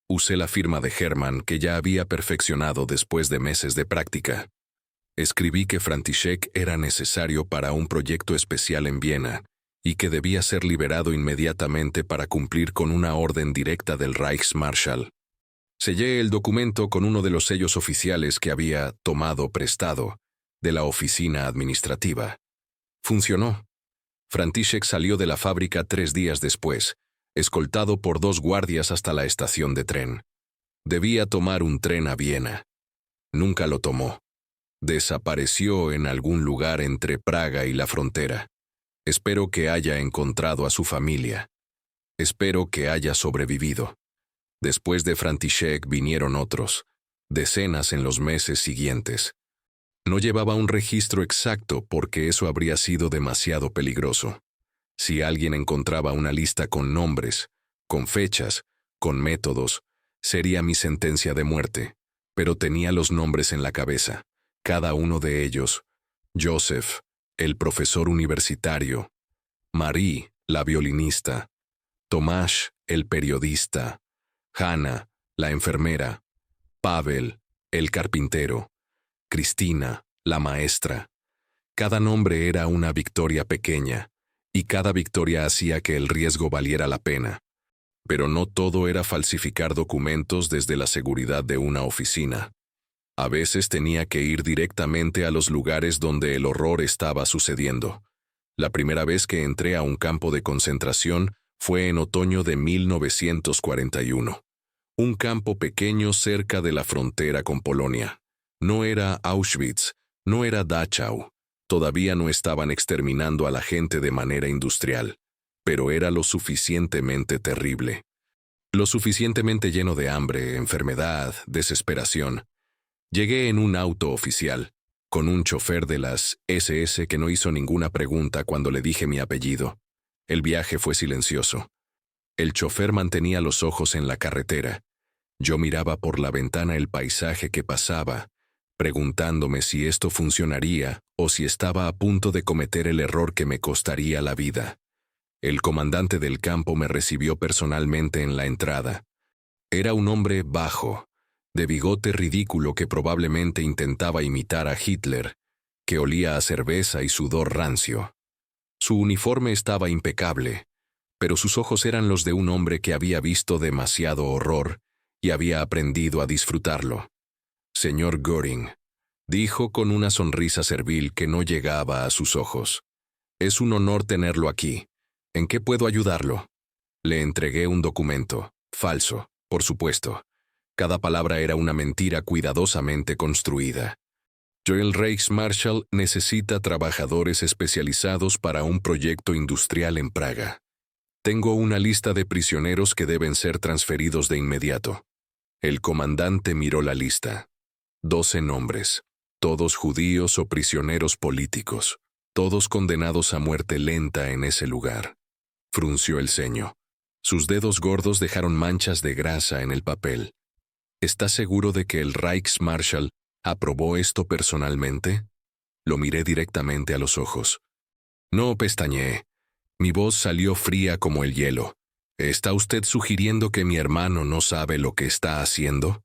Usé la firma de Herman que ya había perfeccionado después de meses de práctica. Escribí que František era necesario para un proyecto especial en Viena y que debía ser liberado inmediatamente para cumplir con una orden directa del Reichsmarschall. Sellé el documento con uno de los sellos oficiales que había tomado prestado de la oficina administrativa. Funcionó. František salió de la fábrica 3 días después, escoltado por 2 guardias hasta la estación de tren. Debía tomar un tren a Viena. Nunca lo tomó. Desapareció en algún lugar entre Praga y la frontera. Espero que haya encontrado a su familia. Espero que haya sobrevivido. Después de František vinieron otros, decenas en los meses siguientes. No llevaba un registro exacto porque eso habría sido demasiado peligroso. Si alguien encontraba una lista con nombres, con fechas, con métodos, sería mi sentencia de muerte, pero tenía los nombres en la cabeza, cada uno de ellos: Joseph, el profesor universitario; Marie, la violinista; Tomás, el periodista; Hanna, la enfermera; Pavel, el carpintero; Cristina, la maestra. Cada nombre era una victoria pequeña, y cada victoria hacía que el riesgo valiera la pena. Pero no todo era falsificar documentos desde la seguridad de una oficina. A veces tenía que ir directamente a los lugares donde el horror estaba sucediendo. La primera vez que entré a un campo de concentración fue en otoño de 1941. Un campo pequeño cerca de la frontera con Polonia. No era Auschwitz, no era Dachau. Todavía no estaban exterminando a la gente de manera industrial, pero era lo suficientemente terrible. Lo suficientemente lleno de hambre, enfermedad, desesperación. Llegué en un auto oficial, con un chofer de las SS que no hizo ninguna pregunta cuando le dije mi apellido. El viaje fue silencioso. El chofer mantenía los ojos en la carretera. Yo miraba por la ventana el paisaje que pasaba, preguntándome si esto funcionaría o si estaba a punto de cometer el error que me costaría la vida. El comandante del campo me recibió personalmente en la entrada. Era un hombre bajo, de bigote ridículo que probablemente intentaba imitar a Hitler, que olía a cerveza y sudor rancio. Su uniforme estaba impecable, pero sus ojos eran los de un hombre que había visto demasiado horror y había aprendido a disfrutarlo. «Señor Göring», dijo con una sonrisa servil que no llegaba a sus ojos. «Es un honor tenerlo aquí. ¿En qué puedo ayudarlo?» Le entregué un documento, falso, por supuesto. Cada palabra era una mentira cuidadosamente construida. «El Reichsmarschall necesita trabajadores especializados para un proyecto industrial en Praga. Tengo una lista de prisioneros que deben ser transferidos de inmediato». El comandante miró la lista. 12 nombres, todos judíos o prisioneros políticos, todos condenados a muerte lenta en ese lugar. Frunció el ceño. Sus dedos gordos dejaron manchas de grasa en el papel. ¿Está seguro de que el Reichsmarschall aprobó esto personalmente? Lo miré directamente a los ojos. No pestañeé. Mi voz salió fría como el hielo. ¿Está usted sugiriendo que mi hermano no sabe lo que está haciendo?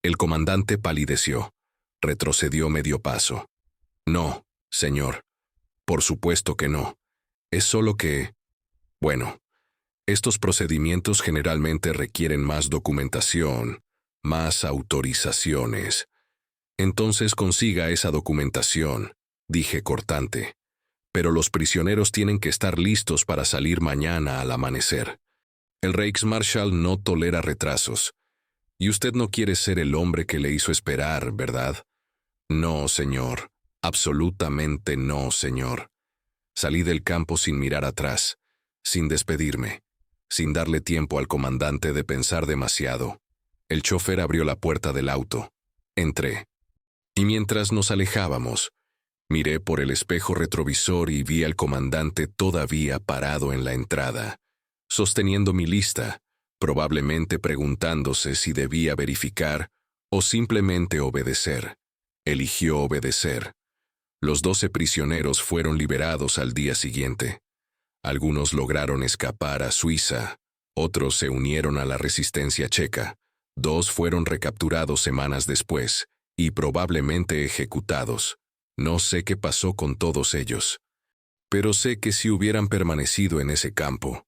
El comandante palideció. Retrocedió medio paso. No, señor. Por supuesto que no. Es solo que... Bueno, estos procedimientos generalmente requieren más documentación, más autorizaciones. Entonces consiga esa documentación, dije cortante. Pero los prisioneros tienen que estar listos para salir mañana al amanecer. El Reichsmarschall no tolera retrasos. Y usted no quiere ser el hombre que le hizo esperar, ¿verdad? No, señor. Absolutamente no, señor. Salí del campo sin mirar atrás, sin despedirme, sin darle tiempo al comandante de pensar demasiado. El chofer abrió la puerta del auto. Entré. Y mientras nos alejábamos, miré por el espejo retrovisor y vi al comandante todavía parado en la entrada, sosteniendo mi lista, probablemente preguntándose si debía verificar o simplemente obedecer. Eligió obedecer. Los 12 prisioneros fueron liberados al día siguiente. Algunos lograron escapar a Suiza, otros se unieron a la resistencia checa, 2 fueron recapturados semanas después y probablemente ejecutados. No sé qué pasó con todos ellos, pero sé que si hubieran permanecido en ese campo,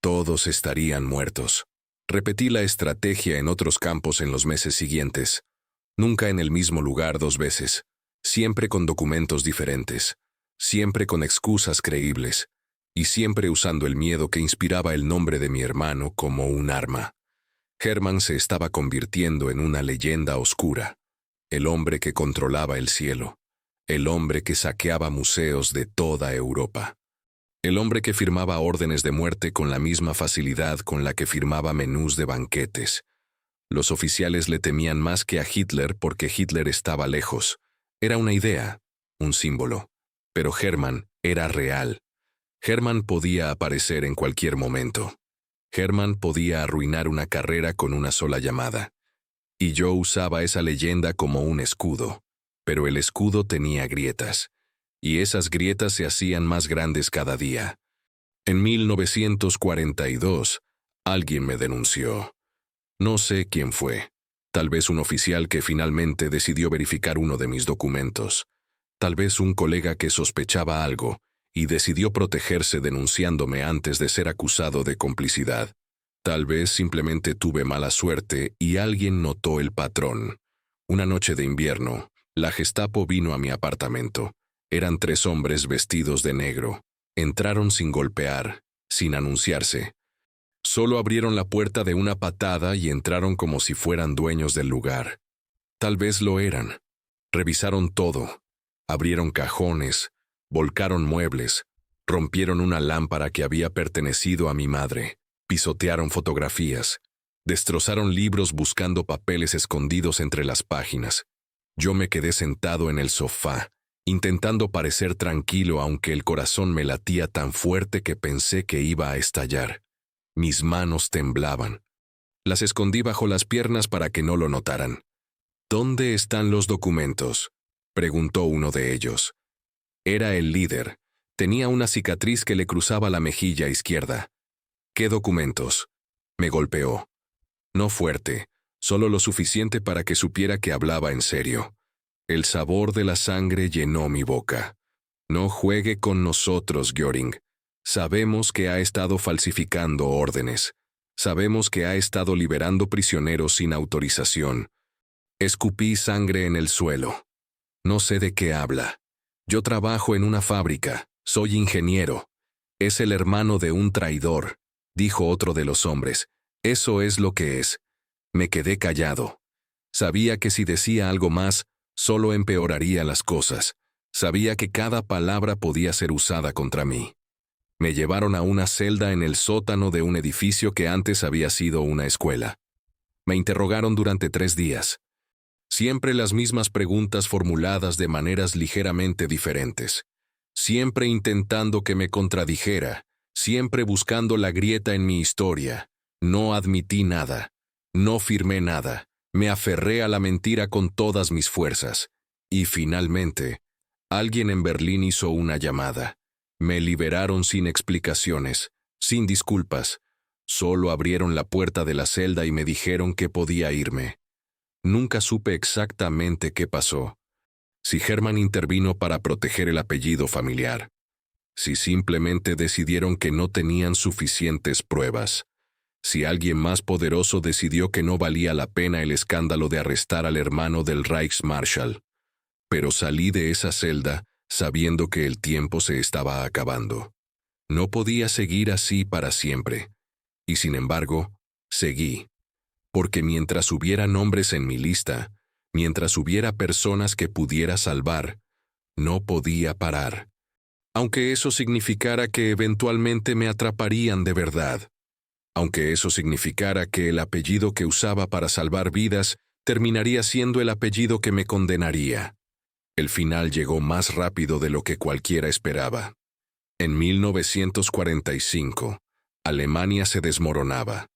todos estarían muertos. Repetí la estrategia en otros campos en los meses siguientes. Nunca en el mismo lugar 2 veces. Siempre con documentos diferentes. Siempre con excusas creíbles. Y siempre usando el miedo que inspiraba el nombre de mi hermano como un arma. Hermann se estaba convirtiendo en una leyenda oscura. El hombre que controlaba el cielo. El hombre que saqueaba museos de toda Europa. El hombre que firmaba órdenes de muerte con la misma facilidad con la que firmaba menús de banquetes. Los oficiales le temían más que a Hitler porque Hitler estaba lejos. Era una idea, un símbolo. Pero Hermann era real. Hermann podía aparecer en cualquier momento. Hermann podía arruinar una carrera con una sola llamada. Y yo usaba esa leyenda como un escudo. Pero el escudo tenía grietas. Y esas grietas se hacían más grandes cada día. En 1942, alguien me denunció. No sé quién fue. Tal vez un oficial que finalmente decidió verificar uno de mis documentos. Tal vez un colega que sospechaba algo y decidió protegerse denunciándome antes de ser acusado de complicidad. Tal vez simplemente tuve mala suerte y alguien notó el patrón. Una noche de invierno, la Gestapo vino a mi apartamento. Eran 3 hombres vestidos de negro. Entraron sin golpear, sin anunciarse. Solo abrieron la puerta de una patada y entraron como si fueran dueños del lugar. Tal vez lo eran. Revisaron todo. Abrieron cajones, volcaron muebles, rompieron una lámpara que había pertenecido a mi madre, pisotearon fotografías, destrozaron libros buscando papeles escondidos entre las páginas. Yo me quedé sentado en el sofá, intentando parecer tranquilo aunque el corazón me latía tan fuerte que pensé que iba a estallar. Mis manos temblaban. Las escondí bajo las piernas para que no lo notaran. ¿Dónde están los documentos?, preguntó uno de ellos. Era el líder. Tenía una cicatriz que le cruzaba la mejilla izquierda. ¿Qué documentos?, me golpeó. No fuerte, solo lo suficiente para que supiera que hablaba en serio. El sabor de la sangre llenó mi boca. No juegue con nosotros, Göring. Sabemos que ha estado falsificando órdenes. Sabemos que ha estado liberando prisioneros sin autorización. Escupí sangre en el suelo. No sé de qué habla. Yo trabajo en una fábrica. Soy ingeniero. Es el hermano de un traidor, dijo otro de los hombres. Eso es lo que es. Me quedé callado. Sabía que si decía algo más, solo empeoraría las cosas. Sabía que cada palabra podía ser usada contra mí. Me llevaron a una celda en el sótano de un edificio que antes había sido una escuela. Me interrogaron durante 3 días. Siempre las mismas preguntas formuladas de maneras ligeramente diferentes. Siempre intentando que me contradijera. Siempre buscando la grieta en mi historia. No admití nada. No firmé nada. Me aferré a la mentira con todas mis fuerzas. Y finalmente, alguien en Berlín hizo una llamada. Me liberaron sin explicaciones, sin disculpas. Solo abrieron la puerta de la celda y me dijeron que podía irme. Nunca supe exactamente qué pasó. Si Hermann intervino para proteger el apellido familiar. Si simplemente decidieron que no tenían suficientes pruebas. Si alguien más poderoso decidió que no valía la pena el escándalo de arrestar al hermano del Reichsmarschall. Pero salí de esa celda sabiendo que el tiempo se estaba acabando. No podía seguir así para siempre. Y sin embargo, seguí. Porque mientras hubiera nombres en mi lista, mientras hubiera personas que pudiera salvar, no podía parar. Aunque eso significara que eventualmente me atraparían de verdad. Aunque eso significara que el apellido que usaba para salvar vidas terminaría siendo el apellido que me condenaría. El final llegó más rápido de lo que cualquiera esperaba. En 1945, Alemania se desmoronaba.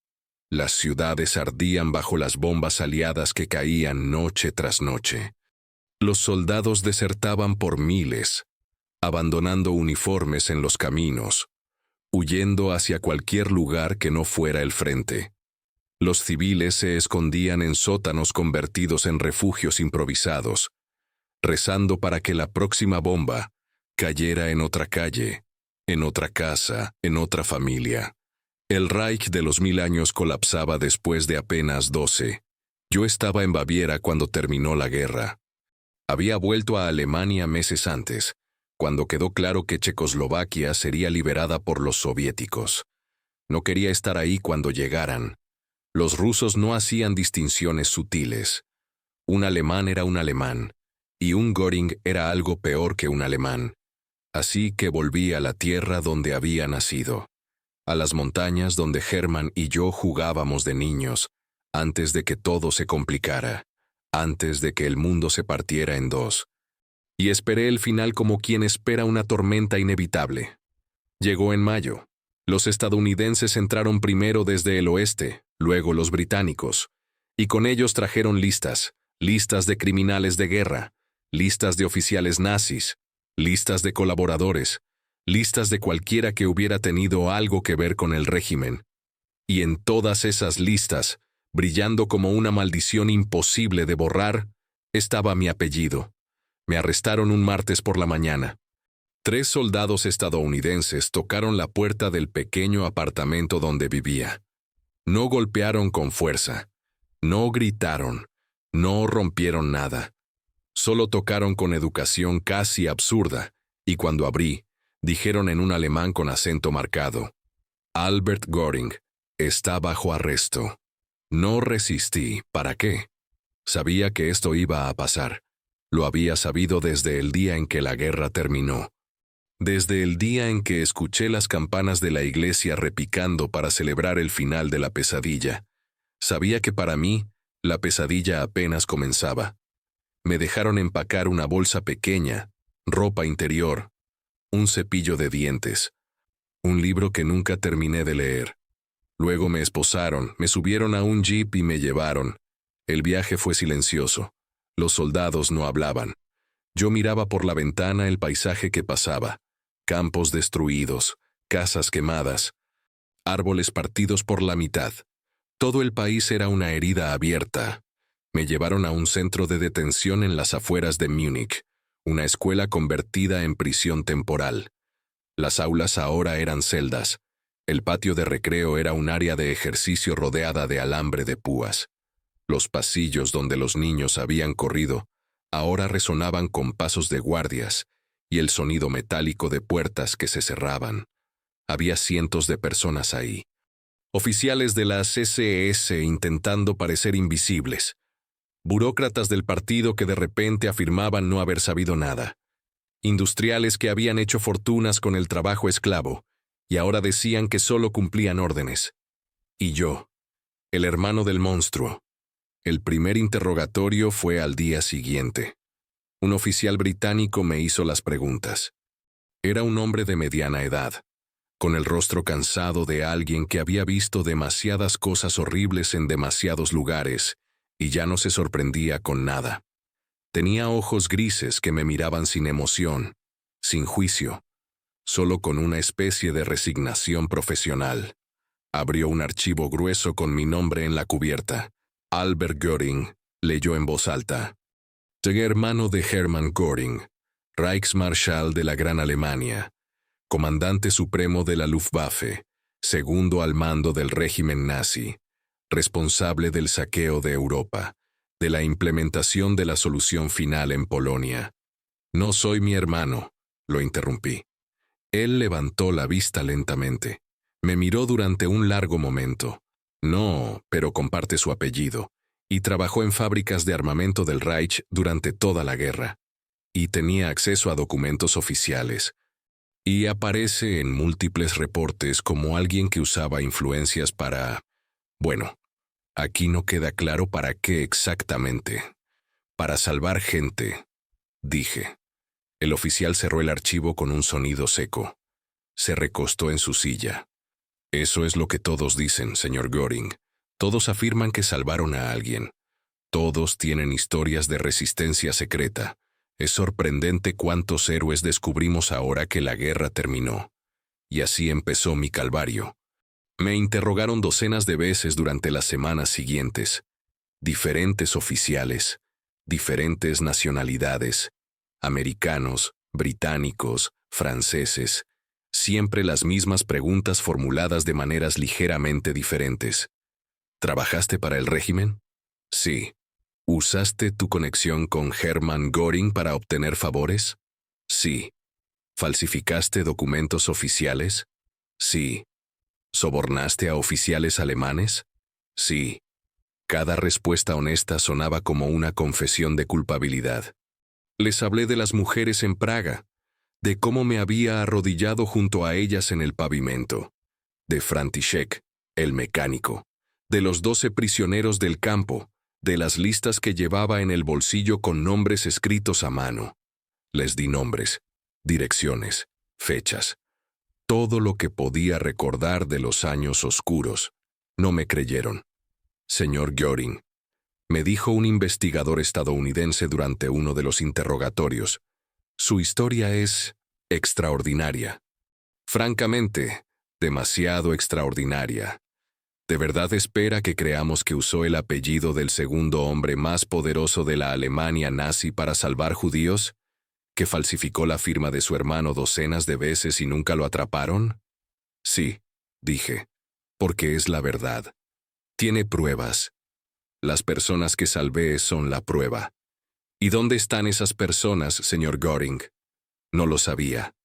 Las ciudades ardían bajo las bombas aliadas que caían noche tras noche. Los soldados desertaban por miles, abandonando uniformes en los caminos, huyendo hacia cualquier lugar que no fuera el frente. Los civiles se escondían en sótanos convertidos en refugios improvisados, rezando para que la próxima bomba cayera en otra calle, en otra casa, en otra familia. El Reich de los 1000 años colapsaba después de apenas 12. Yo estaba en Baviera cuando terminó la guerra. Había vuelto a Alemania meses antes, cuando quedó claro que Checoslovaquia sería liberada por los soviéticos. No quería estar ahí cuando llegaran. Los rusos no hacían distinciones sutiles. Un alemán era un alemán, y un Göring era algo peor que un alemán. Así que volví a la tierra donde había nacido, a las montañas donde Hermann y yo jugábamos de niños, antes de que todo se complicara, antes de que el mundo se partiera en dos. Y esperé el final como quien espera una tormenta inevitable. Llegó en mayo. Los estadounidenses entraron primero desde el oeste, luego los británicos, y con ellos trajeron listas de criminales de guerra, listas de oficiales nazis, listas de colaboradores, listas de cualquiera que hubiera tenido algo que ver con el régimen. Y en todas esas listas, brillando como una maldición imposible de borrar, estaba mi apellido. Me arrestaron un martes por la mañana. 3 soldados estadounidenses tocaron la puerta del pequeño apartamento donde vivía. No golpearon con fuerza, no gritaron, no rompieron nada. Solo tocaron con educación casi absurda, y cuando abrí, dijeron en un alemán con acento marcado: Albert Göring está bajo arresto. No resistí. ¿Para qué? Sabía que esto iba a pasar. Lo había sabido desde el día en que la guerra terminó. Desde el día en que escuché las campanas de la iglesia repicando para celebrar el final de la pesadilla. Sabía que para mí, la pesadilla apenas comenzaba. Me dejaron empacar una bolsa pequeña, ropa interior, un cepillo de dientes, un libro que nunca terminé de leer. Luego me esposaron, me subieron a un jeep y me llevaron. El viaje fue silencioso. Los soldados no hablaban. Yo miraba por la ventana el paisaje que pasaba. Campos destruidos, casas quemadas, árboles partidos por la mitad. Todo el país era una herida abierta. Me llevaron a un centro de detención en las afueras de Múnich, una escuela convertida en prisión temporal. Las aulas ahora eran celdas. El patio de recreo era un área de ejercicio rodeada de alambre de púas. Los pasillos donde los niños habían corrido ahora resonaban con pasos de guardias y el sonido metálico de puertas que se cerraban. Había cientos de personas ahí. Oficiales de las SS intentando parecer invisibles. Burócratas del partido que de repente afirmaban no haber sabido nada. Industriales que habían hecho fortunas con el trabajo esclavo y ahora decían que solo cumplían órdenes. Y yo, el hermano del monstruo. El primer interrogatorio fue al día siguiente. Un oficial británico me hizo las preguntas. Era un hombre de mediana edad, con el rostro cansado de alguien que había visto demasiadas cosas horribles en demasiados lugares y ya no se sorprendía con nada. Tenía ojos grises que me miraban sin emoción, sin juicio, solo con una especie de resignación profesional. Abrió un archivo grueso con mi nombre en la cubierta. Albert Göring, leyó en voz alta. Hermano de Hermann Göring, Reichsmarschall de la Gran Alemania, comandante supremo de la Luftwaffe, segundo al mando del régimen nazi, responsable del saqueo de Europa, de la implementación de la solución final en Polonia. No soy mi hermano, lo interrumpí. Él levantó la vista lentamente. Me miró durante un largo momento. No, pero comparte su apellido, y trabajó en fábricas de armamento del Reich durante toda la guerra, y tenía acceso a documentos oficiales, y aparece en múltiples reportes como alguien que usaba influencias para... Bueno, aquí no queda claro para qué exactamente. Para salvar gente, dije. El oficial cerró el archivo con un sonido seco. Se recostó en su silla. Eso es lo que todos dicen, señor Göring. Todos afirman que salvaron a alguien. Todos tienen historias de resistencia secreta. Es sorprendente cuántos héroes descubrimos ahora que la guerra terminó. Y así empezó mi calvario. Me interrogaron docenas de veces durante las semanas siguientes. Diferentes oficiales, diferentes nacionalidades, americanos, británicos, franceses, siempre las mismas preguntas formuladas de maneras ligeramente diferentes. ¿Trabajaste para el régimen? Sí. ¿Usaste tu conexión con Hermann Göring para obtener favores? Sí. ¿Falsificaste documentos oficiales? Sí. ¿Sobornaste a oficiales alemanes? Sí. Cada respuesta honesta sonaba como una confesión de culpabilidad. Les hablé de las mujeres en Praga, de cómo me había arrodillado junto a ellas en el pavimento, de František, el mecánico, de los 12 prisioneros del campo, de las listas que llevaba en el bolsillo con nombres escritos a mano. Les di nombres, direcciones, fechas, todo lo que podía recordar de los años oscuros. No me creyeron. Señor Göring, me dijo un investigador estadounidense durante uno de los interrogatorios, su historia es extraordinaria. Francamente, demasiado extraordinaria. ¿De verdad espera que creamos que usó el apellido del segundo hombre más poderoso de la Alemania nazi para salvar judíos? ¿Que falsificó la firma de su hermano docenas de veces y nunca lo atraparon? Sí, dije, porque es la verdad. Tiene pruebas. Las personas que salvé son la prueba. ¿Y dónde están esas personas, señor Göring? No lo sabía.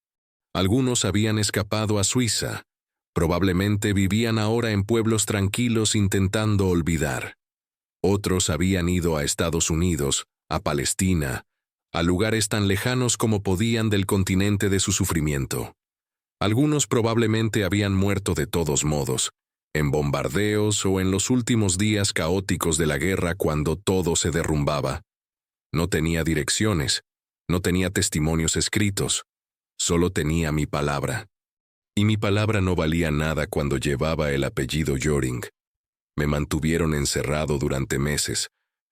Algunos habían escapado a Suiza. Probablemente vivían ahora en pueblos tranquilos intentando olvidar. Otros habían ido a Estados Unidos, a Palestina, a lugares tan lejanos como podían del continente de su sufrimiento. Algunos probablemente habían muerto de todos modos, en bombardeos o en los últimos días caóticos de la guerra cuando todo se derrumbaba. No tenía direcciones, no tenía testimonios escritos, solo tenía mi palabra. Y mi palabra no valía nada cuando llevaba el apellido Göring. Me mantuvieron encerrado durante meses.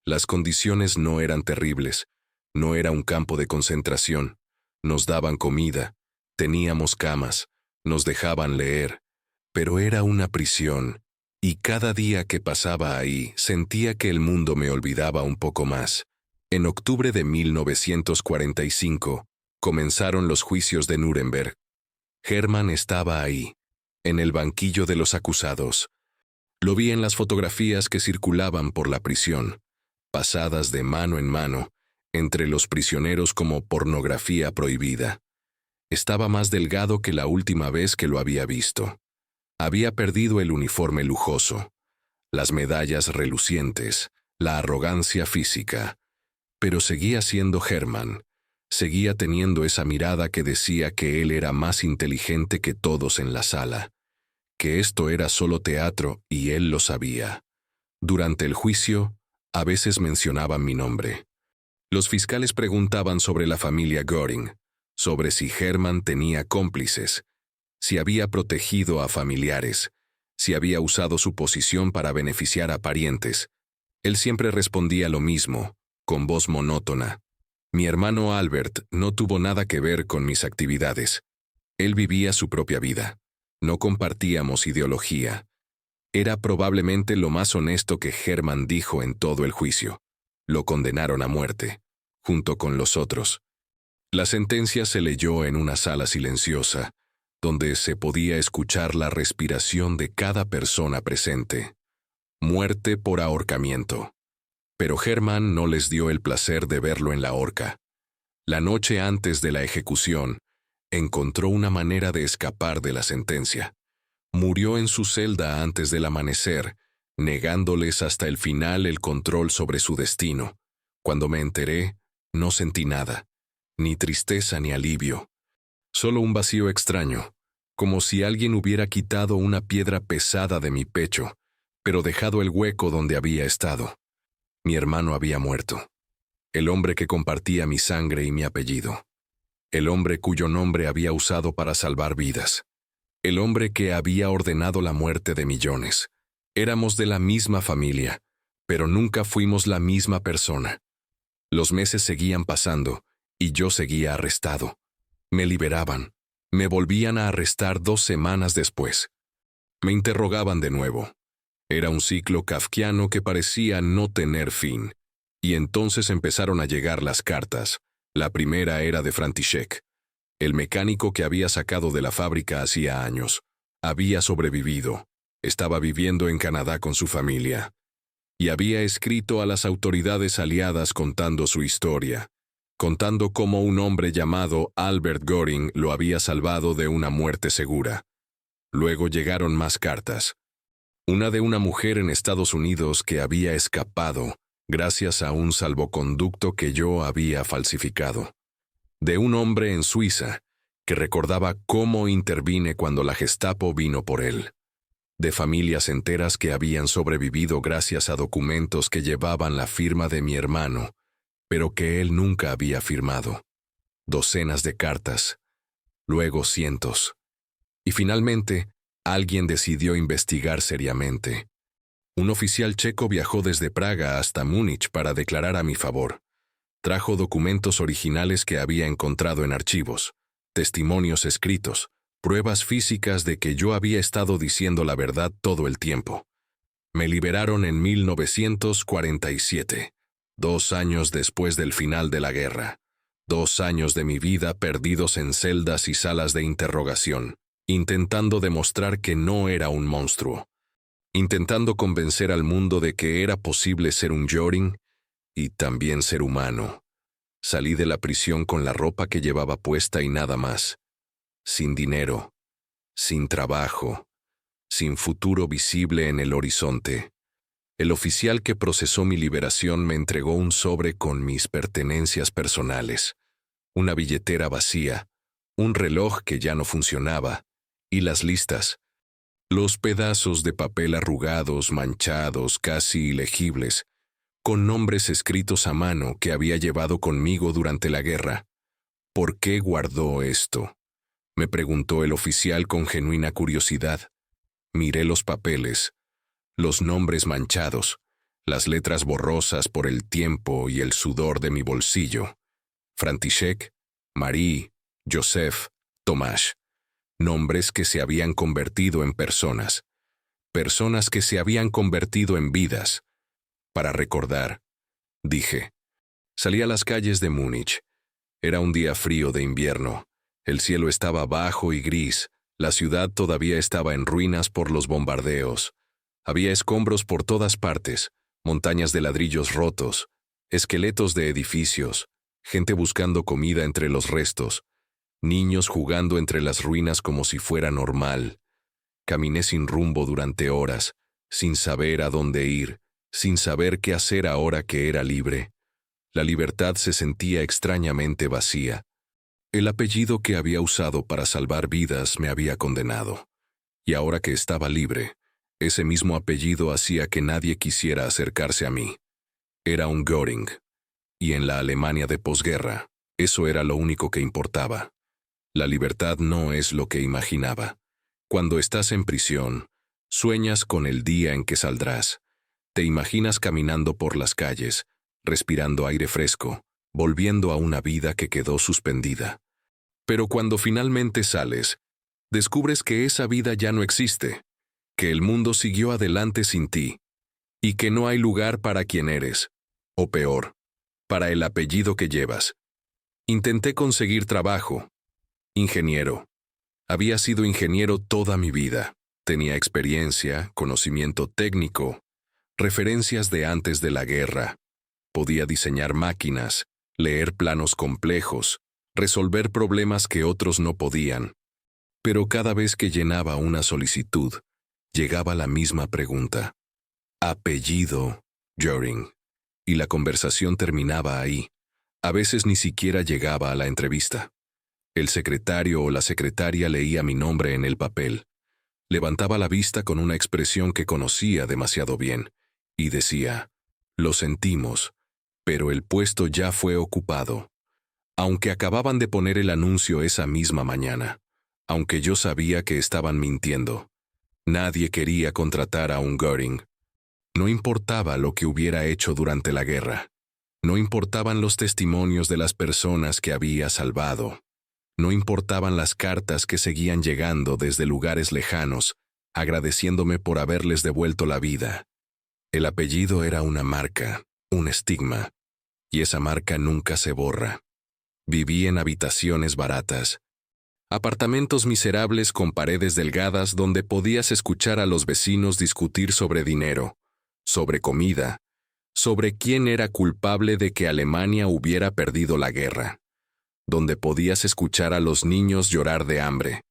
Las condiciones no eran terribles, no era un campo de concentración. Nos daban comida, teníamos camas, nos dejaban leer, pero era una prisión, y cada día que pasaba ahí sentía que el mundo me olvidaba un poco más. En octubre de 1945, comenzaron los juicios de Nuremberg. Hermann estaba ahí, en el banquillo de los acusados. Lo vi en las fotografías que circulaban por la prisión, pasadas de mano en mano, entre los prisioneros como pornografía prohibida. Estaba más delgado que la última vez que lo había visto. Había perdido el uniforme lujoso, las medallas relucientes, la arrogancia física, pero seguía siendo Hermann. Seguía teniendo esa mirada que decía que él era más inteligente que todos en la sala, que esto era solo teatro y él lo sabía. Durante el juicio, a veces mencionaban mi nombre. Los fiscales preguntaban sobre la familia Göring, sobre si Hermann tenía cómplices, si había protegido a familiares, si había usado su posición para beneficiar a parientes. Él siempre respondía lo mismo, con voz monótona. Mi hermano Albert no tuvo nada que ver con mis actividades. Él vivía su propia vida. No compartíamos ideología. Era probablemente lo más honesto que Hermann dijo en todo el juicio. Lo condenaron a muerte, junto con los otros. La sentencia se leyó en una sala silenciosa, donde se podía escuchar la respiración de cada persona presente. Muerte por ahorcamiento. Pero Hermann no les dio el placer de verlo en la horca. La noche antes de la ejecución, encontró una manera de escapar de la sentencia. Murió en su celda antes del amanecer, negándoles hasta el final el control sobre su destino. Cuando me enteré, no sentí nada, ni tristeza ni alivio. Solo un vacío extraño, como si alguien hubiera quitado una piedra pesada de mi pecho, pero dejado el hueco donde había estado. Mi hermano había muerto. El hombre que compartía mi sangre y mi apellido. El hombre cuyo nombre había usado para salvar vidas. El hombre que había ordenado la muerte de millones. Éramos de la misma familia, pero nunca fuimos la misma persona. Los meses seguían pasando, y yo seguía arrestado. Me liberaban. Me volvían a arrestar 2 semanas después. Me interrogaban de nuevo. Era un ciclo kafkiano que parecía no tener fin. Y entonces empezaron a llegar las cartas. La primera era de František. El mecánico que había sacado de la fábrica hacía años. Había sobrevivido. Estaba viviendo en Canadá con su familia. Y había escrito a las autoridades aliadas contando su historia, contando cómo un hombre llamado Albert Göring lo había salvado de una muerte segura. Luego llegaron más cartas. Una de una mujer en Estados Unidos que había escapado gracias a un salvoconducto que yo había falsificado. De un hombre en Suiza que recordaba cómo intervine cuando la Gestapo vino por él. De familias enteras que habían sobrevivido gracias a documentos que llevaban la firma de mi hermano, pero que él nunca había firmado. Docenas de cartas, luego cientos. Y finalmente, alguien decidió investigar seriamente. Un oficial checo viajó desde Praga hasta Múnich para declarar a mi favor. Trajo documentos originales que había encontrado en archivos, testimonios escritos, pruebas físicas de que yo había estado diciendo la verdad todo el tiempo. Me liberaron en 1947, 2 años después del final de la guerra. 2 años de mi vida perdidos en celdas y salas de interrogación, intentando demostrar que no era un monstruo, intentando convencer al mundo de que era posible ser un Göring y también ser humano. Salí de la prisión con la ropa que llevaba puesta y nada más. Sin dinero, sin trabajo, sin futuro visible en el horizonte. El oficial que procesó mi liberación me entregó un sobre con mis pertenencias personales, una billetera vacía, un reloj que ya no funcionaba, y las listas. Los pedazos de papel arrugados, manchados, casi ilegibles, con nombres escritos a mano que había llevado conmigo durante la guerra. ¿Por qué guardó esto?, me preguntó el oficial con genuina curiosidad. Miré los papeles, los nombres manchados, las letras borrosas por el tiempo y el sudor de mi bolsillo. František, Marie, Joseph, Tomás. Nombres que se habían convertido en personas. Personas que se habían convertido en vidas. Para recordar, dije. Salí a las calles de Múnich. Era un día frío de invierno. El cielo estaba bajo y gris. La ciudad todavía estaba en ruinas por los bombardeos. Había escombros por todas partes, montañas de ladrillos rotos, esqueletos de edificios, gente buscando comida entre los restos, niños jugando entre las ruinas como si fuera normal. Caminé sin rumbo durante horas, sin saber a dónde ir, sin saber qué hacer ahora que era libre. La libertad se sentía extrañamente vacía. El apellido que había usado para salvar vidas me había condenado. Y ahora que estaba libre, ese mismo apellido hacía que nadie quisiera acercarse a mí. Era un Göring. Y en la Alemania de posguerra, eso era lo único que importaba. La libertad no es lo que imaginaba. Cuando estás en prisión, sueñas con el día en que saldrás. Te imaginas caminando por las calles, respirando aire fresco, volviendo a una vida que quedó suspendida. Pero cuando finalmente sales, descubres que esa vida ya no existe, que el mundo siguió adelante sin ti, y que no hay lugar para quien eres, o peor, para el apellido que llevas. Intenté conseguir trabajo. Ingeniero. Había sido ingeniero toda mi vida. Tenía experiencia, conocimiento técnico, referencias de antes de la guerra. Podía diseñar máquinas, leer planos complejos, resolver problemas que otros no podían. Pero cada vez que llenaba una solicitud, llegaba la misma pregunta. Apellido, Göring. Y la conversación terminaba ahí. A veces ni siquiera llegaba a la entrevista. El secretario o la secretaria leía mi nombre en el papel. Levantaba la vista con una expresión que conocía demasiado bien, y decía, «Lo sentimos, pero el puesto ya fue ocupado». Aunque acababan de poner el anuncio esa misma mañana, aunque yo sabía que estaban mintiendo, nadie quería contratar a un Göring. No importaba lo que hubiera hecho durante la guerra. No importaban los testimonios de las personas que había salvado. No importaban las cartas que seguían llegando desde lugares lejanos, agradeciéndome por haberles devuelto la vida. El apellido era una marca, un estigma, y esa marca nunca se borra. Viví en habitaciones baratas, Apartamentos miserables con paredes delgadas donde podías escuchar a los vecinos discutir sobre dinero, sobre comida, sobre quién era culpable de que Alemania hubiera perdido la guerra, donde podías escuchar a los niños llorar de hambre,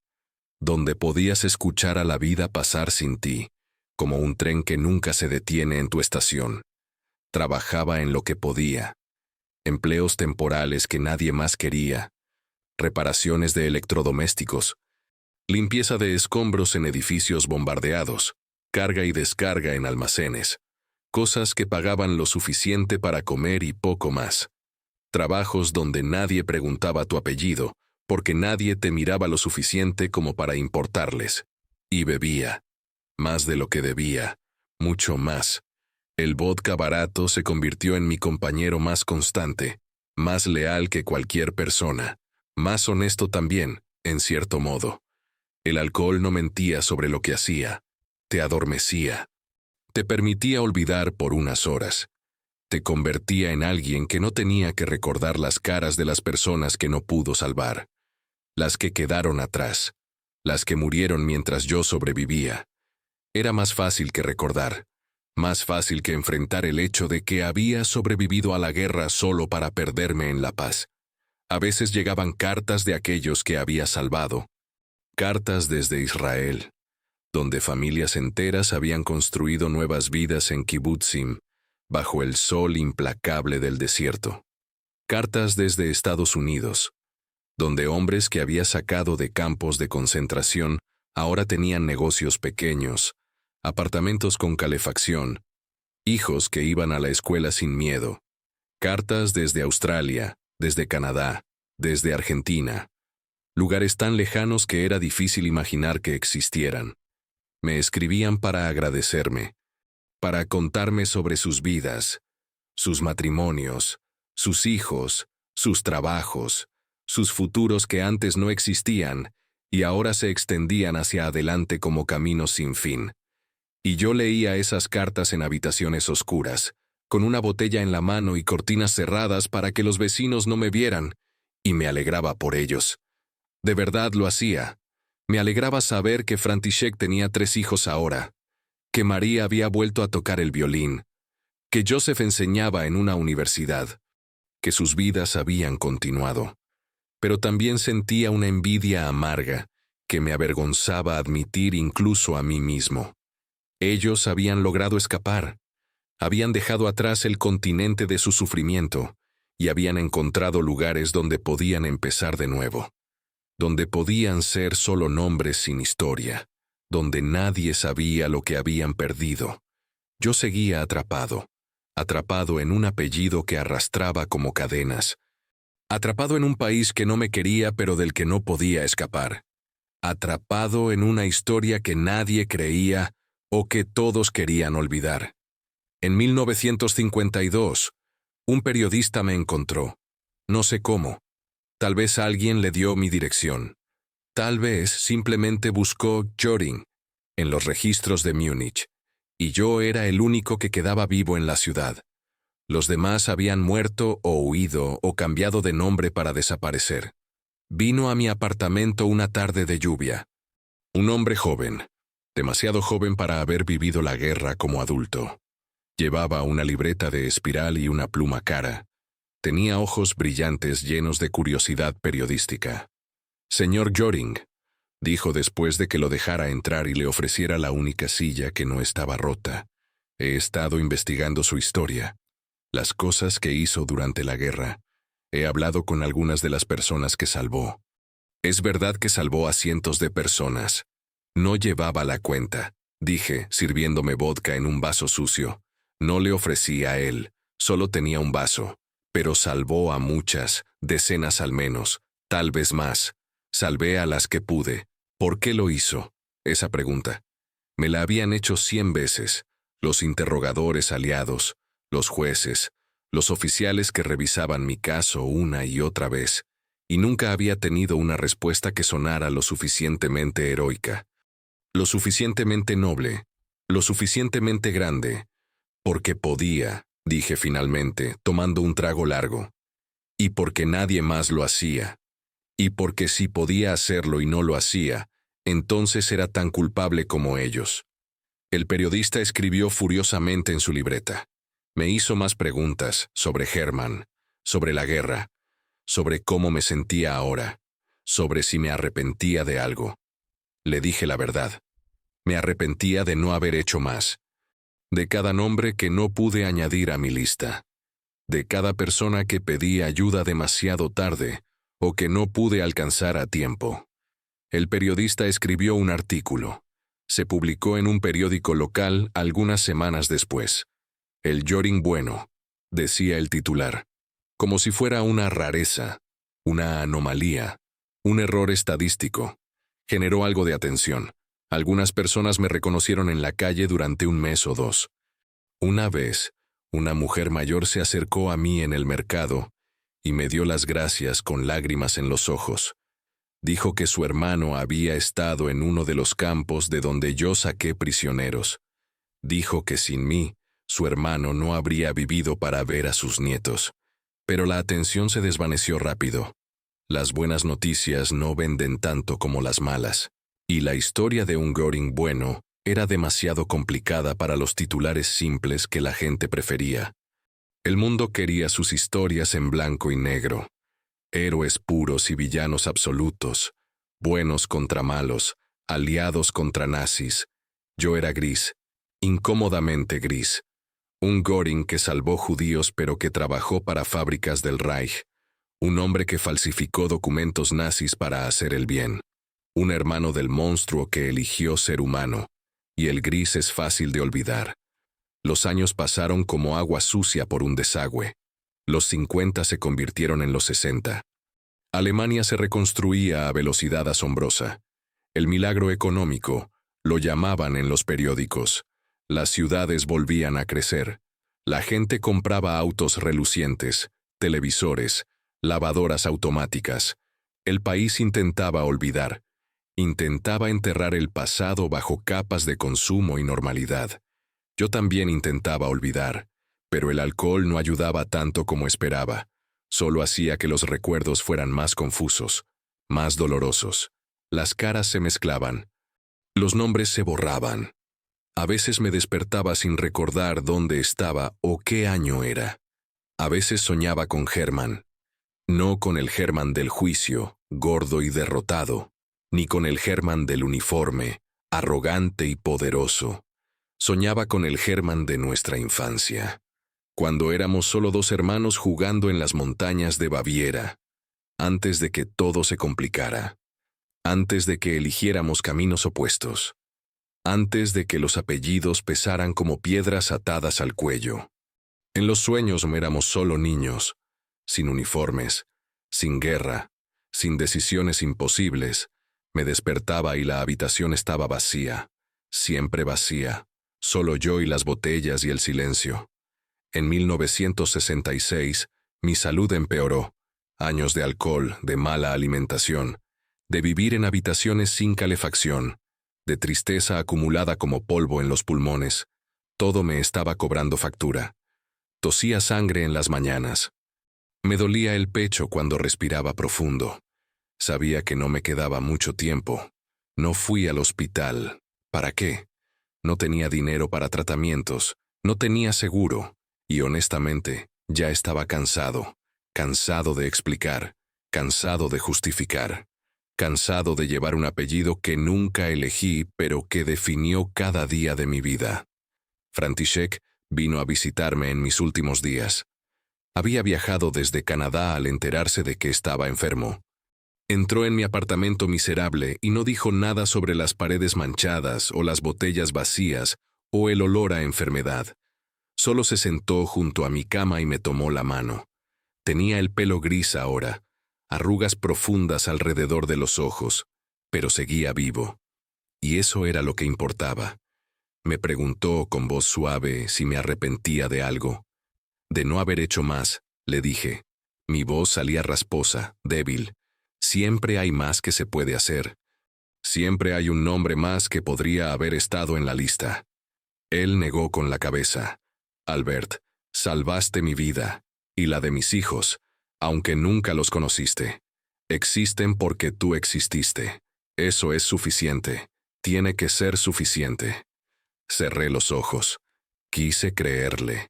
donde podías escuchar a la vida pasar sin ti, como un tren que nunca se detiene en tu estación. Trabajaba en lo que podía. Empleos temporales que nadie más quería. Reparaciones de electrodomésticos. Limpieza de escombros en edificios bombardeados. Carga y descarga en almacenes. Cosas que pagaban lo suficiente para comer y poco más. Trabajos donde nadie preguntaba tu apellido, porque nadie te miraba lo suficiente como para importarles. Y bebía. Más de lo que debía. Mucho más. El vodka barato se convirtió en mi compañero más constante, más leal que cualquier persona, más honesto también, en cierto modo. El alcohol no mentía sobre lo que hacía. Te adormecía. Te permitía olvidar por unas horas. Te convertía en alguien que no tenía que recordar las caras de las personas que no pudo salvar. Las que quedaron atrás. Las que murieron mientras yo sobrevivía. Era más fácil que recordar. Más fácil que enfrentar el hecho de que había sobrevivido a la guerra solo para perderme en la paz. A veces llegaban cartas de aquellos que había salvado. Cartas desde Israel, donde familias enteras habían construido nuevas vidas en kibutzim, bajo el sol implacable del desierto. Cartas desde Estados Unidos, donde hombres que había sacado de campos de concentración ahora tenían negocios pequeños, apartamentos con calefacción, hijos que iban a la escuela sin miedo. Cartas desde Australia, desde Canadá, desde Argentina. Lugares tan lejanos que era difícil imaginar que existieran. Me escribían para agradecerme, para contarme sobre sus vidas, sus matrimonios, sus hijos, sus trabajos, sus futuros que antes no existían y ahora se extendían hacia adelante como caminos sin fin. Y yo leía esas cartas en habitaciones oscuras, con una botella en la mano y cortinas cerradas para que los vecinos no me vieran, y me alegraba por ellos. De verdad lo hacía. Me alegraba saber que František tenía 3 hijos ahora, que María había vuelto a tocar el violín, que Joseph enseñaba en una universidad, que sus vidas habían continuado. Pero también sentía una envidia amarga que me avergonzaba admitir incluso a mí mismo. Ellos habían logrado escapar, habían dejado atrás el continente de su sufrimiento y habían encontrado lugares donde podían empezar de nuevo, donde podían ser solo nombres sin historia, donde nadie sabía lo que habían perdido. Yo seguía atrapado en un apellido que arrastraba como cadenas, atrapado en un país que no me quería pero del que no podía escapar, atrapado en una historia que nadie creía o que todos querían olvidar. En 1952, un periodista me encontró. No sé cómo. Tal vez alguien le dio mi dirección. Tal vez simplemente buscó Göring en los registros de Múnich, y yo era el único que quedaba vivo en la ciudad. Los demás habían muerto o huido o cambiado de nombre para desaparecer. Vino a mi apartamento una tarde de lluvia. Un hombre joven. Demasiado joven para haber vivido la guerra como adulto. Llevaba una libreta de espiral y una pluma cara. Tenía ojos brillantes llenos de curiosidad periodística. «Señor Göring», dijo después de que lo dejara entrar y le ofreciera la única silla que no estaba rota. «He estado investigando su historia, las cosas que hizo durante la guerra. He hablado con algunas de las personas que salvó. Es verdad que salvó a cientos de personas. No llevaba la cuenta», dije, sirviéndome vodka en un vaso sucio. No le ofrecí a él, solo tenía un vaso. Pero salvó a muchas, decenas al menos, tal vez más. Salvé a las que pude. ¿Por qué lo hizo? Esa pregunta. Me la habían hecho 100 veces. Los interrogadores aliados, los jueces, los oficiales que revisaban mi caso una y otra vez. Y nunca había tenido una respuesta que sonara lo suficientemente heroica. Lo suficientemente noble, lo suficientemente grande, porque podía, dije finalmente, tomando un trago largo, y porque nadie más lo hacía, Y porque si podía hacerlo y no lo hacía, entonces era tan culpable como ellos. El periodista escribió furiosamente en su libreta. Me hizo más preguntas sobre Hermann, sobre la guerra, sobre cómo me sentía ahora, sobre si me arrepentía de algo. Le dije la verdad. Me arrepentía de no haber hecho más, de cada nombre que no pude añadir a mi lista, de cada persona que pedí ayuda demasiado tarde o que no pude alcanzar a tiempo. El periodista escribió un artículo. Se publicó en un periódico local algunas semanas después. El Göring bueno, decía el titular, como si fuera una rareza, una anomalía, un error estadístico. Generó algo de atención. Algunas personas me reconocieron en la calle durante un mes o dos. Una vez, una mujer mayor se acercó a mí en el mercado y me dio las gracias con lágrimas en los ojos. Dijo que su hermano había estado en uno de los campos de donde yo saqué prisioneros. Dijo que sin mí, su hermano no habría vivido para ver a sus nietos. Pero la atención se desvaneció rápido. Las buenas noticias no venden tanto como las malas. Y la historia de un Göring bueno era demasiado complicada para los titulares simples que la gente prefería. El mundo quería sus historias en blanco y negro. Héroes puros y villanos absolutos, buenos contra malos, aliados contra nazis. Yo era gris, incómodamente gris. Un Göring que salvó judíos pero que trabajó para fábricas del Reich. Un hombre que falsificó documentos nazis para hacer el bien. Un hermano del monstruo que eligió ser humano. Y el gris es fácil de olvidar. Los años pasaron como agua sucia por un desagüe. Los 50 se convirtieron en los 60. Alemania se reconstruía a velocidad asombrosa. El milagro económico, lo llamaban en los periódicos. Las ciudades volvían a crecer. La gente compraba autos relucientes, televisores, lavadoras automáticas. El país intentaba olvidar. Intentaba enterrar el pasado bajo capas de consumo y normalidad. Yo también intentaba olvidar, pero el alcohol no ayudaba tanto como esperaba. Solo hacía que los recuerdos fueran más confusos, más dolorosos. Las caras se mezclaban. Los nombres se borraban. A veces me despertaba sin recordar dónde estaba o qué año era. A veces soñaba con Hermann. No con el Hermann del juicio, gordo y derrotado, ni con el Hermann del uniforme, arrogante y poderoso. Soñaba con el Hermann de nuestra infancia, cuando éramos solo dos hermanos jugando en las montañas de Baviera, antes de que todo se complicara, antes de que eligiéramos caminos opuestos, antes de que los apellidos pesaran como piedras atadas al cuello. En los sueños éramos solo niños, sin uniformes, sin guerra, sin decisiones imposibles. Me despertaba y la habitación estaba vacía, siempre vacía, solo yo y las botellas y el silencio. En 1966, mi salud empeoró. Años de alcohol, de mala alimentación, de vivir en habitaciones sin calefacción, de tristeza acumulada como polvo en los pulmones. Todo me estaba cobrando factura. Tosía sangre en las mañanas. Me dolía el pecho cuando respiraba profundo. Sabía que no me quedaba mucho tiempo. No fui al hospital. ¿Para qué? No tenía dinero para tratamientos, no tenía seguro, y honestamente, ya estaba cansado. Cansado de explicar, cansado de justificar, cansado de llevar un apellido que nunca elegí, pero que definió cada día de mi vida. František vino a visitarme en mis últimos días. Había viajado desde Canadá al enterarse de que estaba enfermo. Entró en mi apartamento miserable y no dijo nada sobre las paredes manchadas o las botellas vacías o el olor a enfermedad. Solo se sentó junto a mi cama y me tomó la mano. Tenía el pelo gris ahora, arrugas profundas alrededor de los ojos, pero seguía vivo. Y eso era lo que importaba. Me preguntó con voz suave si me arrepentía de algo. De no haber hecho más, le dije. Mi voz salía rasposa, débil. Siempre hay más que se puede hacer. Siempre hay un nombre más que podría haber estado en la lista. Él negó con la cabeza. Albert, salvaste mi vida, y la de mis hijos, aunque nunca los conociste. Existen porque tú exististe. Eso es suficiente. Tiene que ser suficiente. Cerré los ojos. Quise creerle.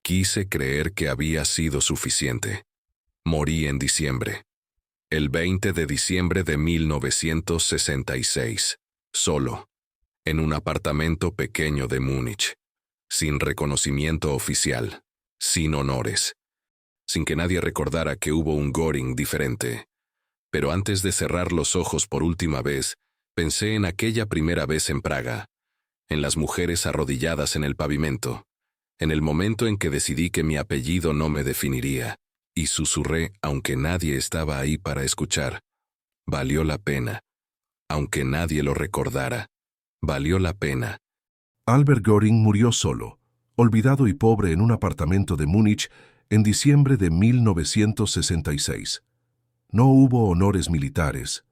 Quise creer que había sido suficiente. Morí en diciembre. El 20 de diciembre de 1966. Solo. En un apartamento pequeño de Múnich. Sin reconocimiento oficial. Sin honores. Sin que nadie recordara que hubo un Göring diferente. Pero antes de cerrar los ojos por última vez, pensé en aquella primera vez en Praga, en las mujeres arrodilladas en el pavimento, en el momento en que decidí que mi apellido no me definiría, y susurré, aunque nadie estaba ahí para escuchar. Valió la pena. Aunque nadie lo recordara, valió la pena. Albert Göring murió solo, olvidado y pobre en un apartamento de Múnich en diciembre de 1966. No hubo honores militares,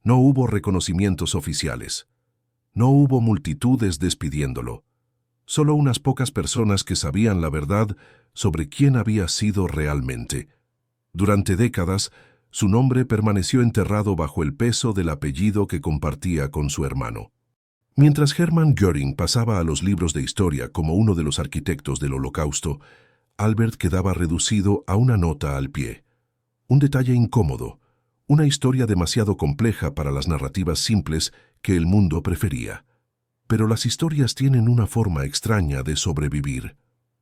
no hubo reconocimientos oficiales, no hubo multitudes despidiéndolo, solo unas pocas personas que sabían la verdad sobre quién había sido realmente. Durante décadas, su nombre permaneció enterrado bajo el peso del apellido que compartía con su hermano. Mientras Hermann Göring pasaba a los libros de historia como uno de los arquitectos del Holocausto, Albert quedaba reducido a una nota al pie. Un detalle incómodo, una historia demasiado compleja para las narrativas simples que el mundo prefería. Pero las historias tienen una forma extraña de sobrevivir.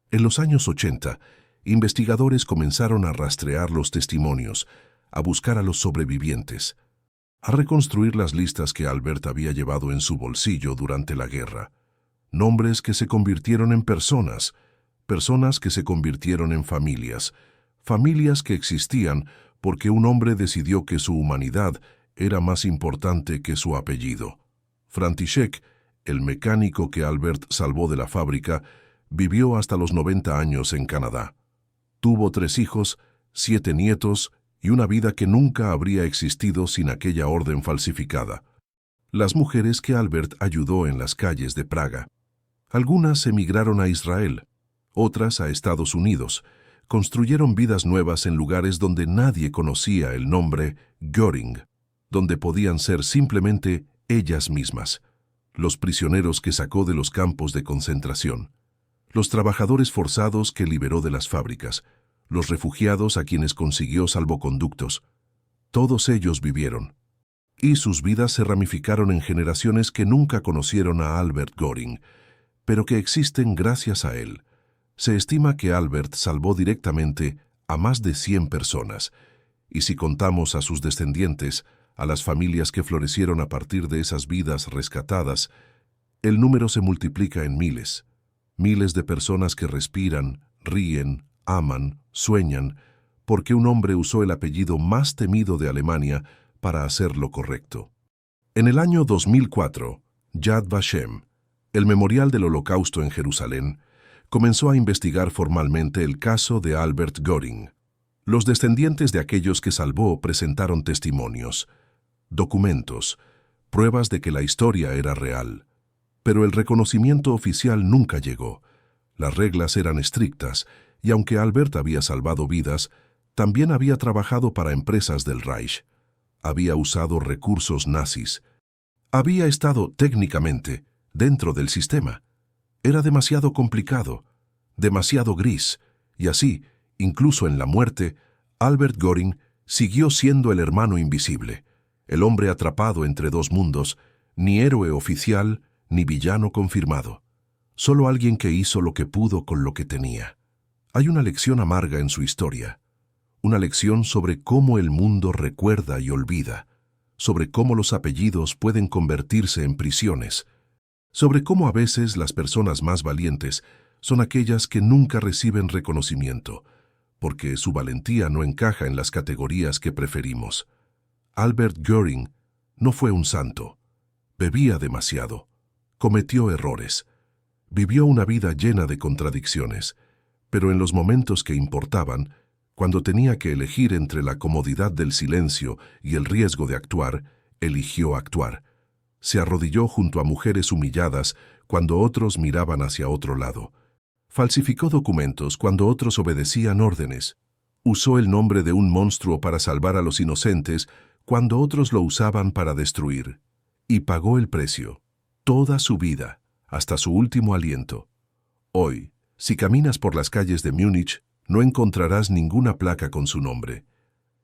En los años 80, investigadores comenzaron a rastrear los testimonios, a buscar a los sobrevivientes, a reconstruir las listas que Albert había llevado en su bolsillo durante la guerra. Nombres que se convirtieron en personas, personas que se convirtieron en familias, familias que existían porque un hombre decidió que su humanidad era más importante que su apellido. František, el mecánico que Albert salvó de la fábrica, vivió hasta los 90 años en Canadá. Tuvo 3 hijos, 7 nietos y una vida que nunca habría existido sin aquella orden falsificada. Las mujeres que Albert ayudó en las calles de Praga. Algunas emigraron a Israel, otras a Estados Unidos. Construyeron vidas nuevas en lugares donde nadie conocía el nombre Göring, donde podían ser simplemente ellas mismas. Los prisioneros que sacó de los campos de concentración, los trabajadores forzados que liberó de las fábricas, los refugiados a quienes consiguió salvoconductos. Todos ellos vivieron, y sus vidas se ramificaron en generaciones que nunca conocieron a Albert Göring, pero que existen gracias a él. Se estima que Albert salvó directamente a más de 100 personas, y si contamos a sus descendientes, a las familias que florecieron a partir de esas vidas rescatadas, el número se multiplica en miles. Miles de personas que respiran, ríen, aman, sueñan, porque un hombre usó el apellido más temido de Alemania para hacer lo correcto. En el año 2004, Yad Vashem, el Memorial del Holocausto en Jerusalén, comenzó a investigar formalmente el caso de Albert Göring. Los descendientes de aquellos que salvó presentaron testimonios, documentos, pruebas de que la historia era real. Pero el reconocimiento oficial nunca llegó. Las reglas eran estrictas, y aunque Albert había salvado vidas, también había trabajado para empresas del Reich. Había usado recursos nazis. Había estado técnicamente dentro del sistema. Era demasiado complicado, demasiado gris, y así, incluso en la muerte, Albert Göring siguió siendo el hermano invisible, el hombre atrapado entre 2 mundos, ni héroe oficial ni villano confirmado, solo alguien que hizo lo que pudo con lo que tenía. Hay una lección amarga en su historia, una lección sobre cómo el mundo recuerda y olvida, sobre cómo los apellidos pueden convertirse en prisiones, sobre cómo a veces las personas más valientes son aquellas que nunca reciben reconocimiento, porque su valentía no encaja en las categorías que preferimos. Albert Göring no fue un santo. Bebía demasiado. Cometió errores. Vivió una vida llena de contradicciones, pero en los momentos que importaban, cuando tenía que elegir entre la comodidad del silencio y el riesgo de actuar, eligió actuar. Se arrodilló junto a mujeres humilladas cuando otros miraban hacia otro lado. Falsificó documentos cuando otros obedecían órdenes. Usó el nombre de un monstruo para salvar a los inocentes cuando otros lo usaban para destruir. Y pagó el precio, toda su vida, hasta su último aliento. Hoy, si caminas por las calles de Múnich, no encontrarás ninguna placa con su nombre.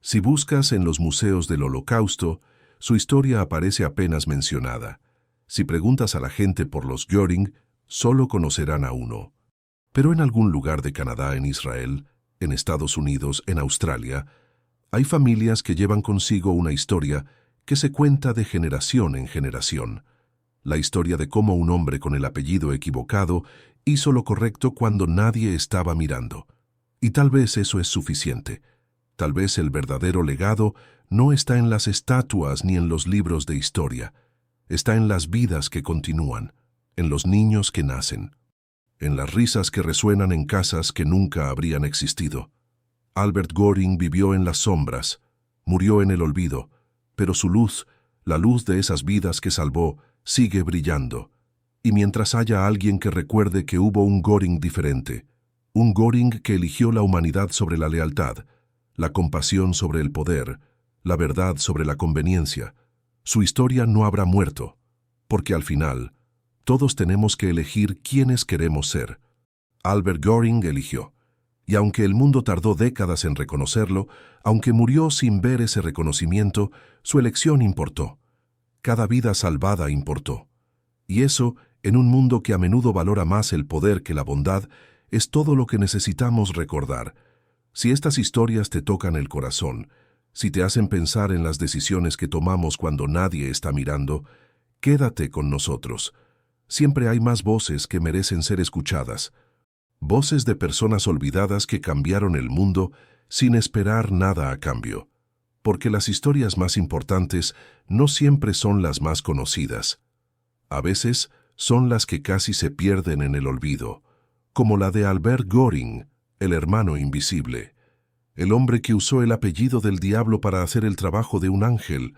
Si buscas en los museos del Holocausto, su historia aparece apenas mencionada. Si preguntas a la gente por los Göring, solo conocerán a uno. Pero en algún lugar de Canadá, en Israel, en Estados Unidos, en Australia, hay familias que llevan consigo una historia que se cuenta de generación en generación. La historia de cómo un hombre con el apellido equivocado hizo lo correcto cuando nadie estaba mirando. Y tal vez eso es suficiente. Tal vez el verdadero legado no está en las estatuas ni en los libros de historia. Está en las vidas que continúan, en los niños que nacen, en las risas que resuenan en casas que nunca habrían existido. Albert Göring vivió en las sombras, murió en el olvido, pero su luz, la luz de esas vidas que salvó, sigue brillando. Y mientras haya alguien que recuerde que hubo un Göring diferente, un Göring que eligió la humanidad sobre la lealtad, la compasión sobre el poder, la verdad sobre la conveniencia, su historia no habrá muerto, porque al final, todos tenemos que elegir quiénes queremos ser. Albert Göring eligió. Y aunque el mundo tardó décadas en reconocerlo, aunque murió sin ver ese reconocimiento, su elección importó. Cada vida salvada importó. Y eso, en un mundo que a menudo valora más el poder que la bondad, es todo lo que necesitamos recordar. Si estas historias te tocan el corazón, si te hacen pensar en las decisiones que tomamos cuando nadie está mirando, quédate con nosotros. Siempre hay más voces que merecen ser escuchadas. Voces de personas olvidadas que cambiaron el mundo sin esperar nada a cambio. Porque las historias más importantes no siempre son las más conocidas. A veces son las que casi se pierden en el olvido, como la de Albert Göring, el hermano invisible, el hombre que usó el apellido del diablo para hacer el trabajo de un ángel,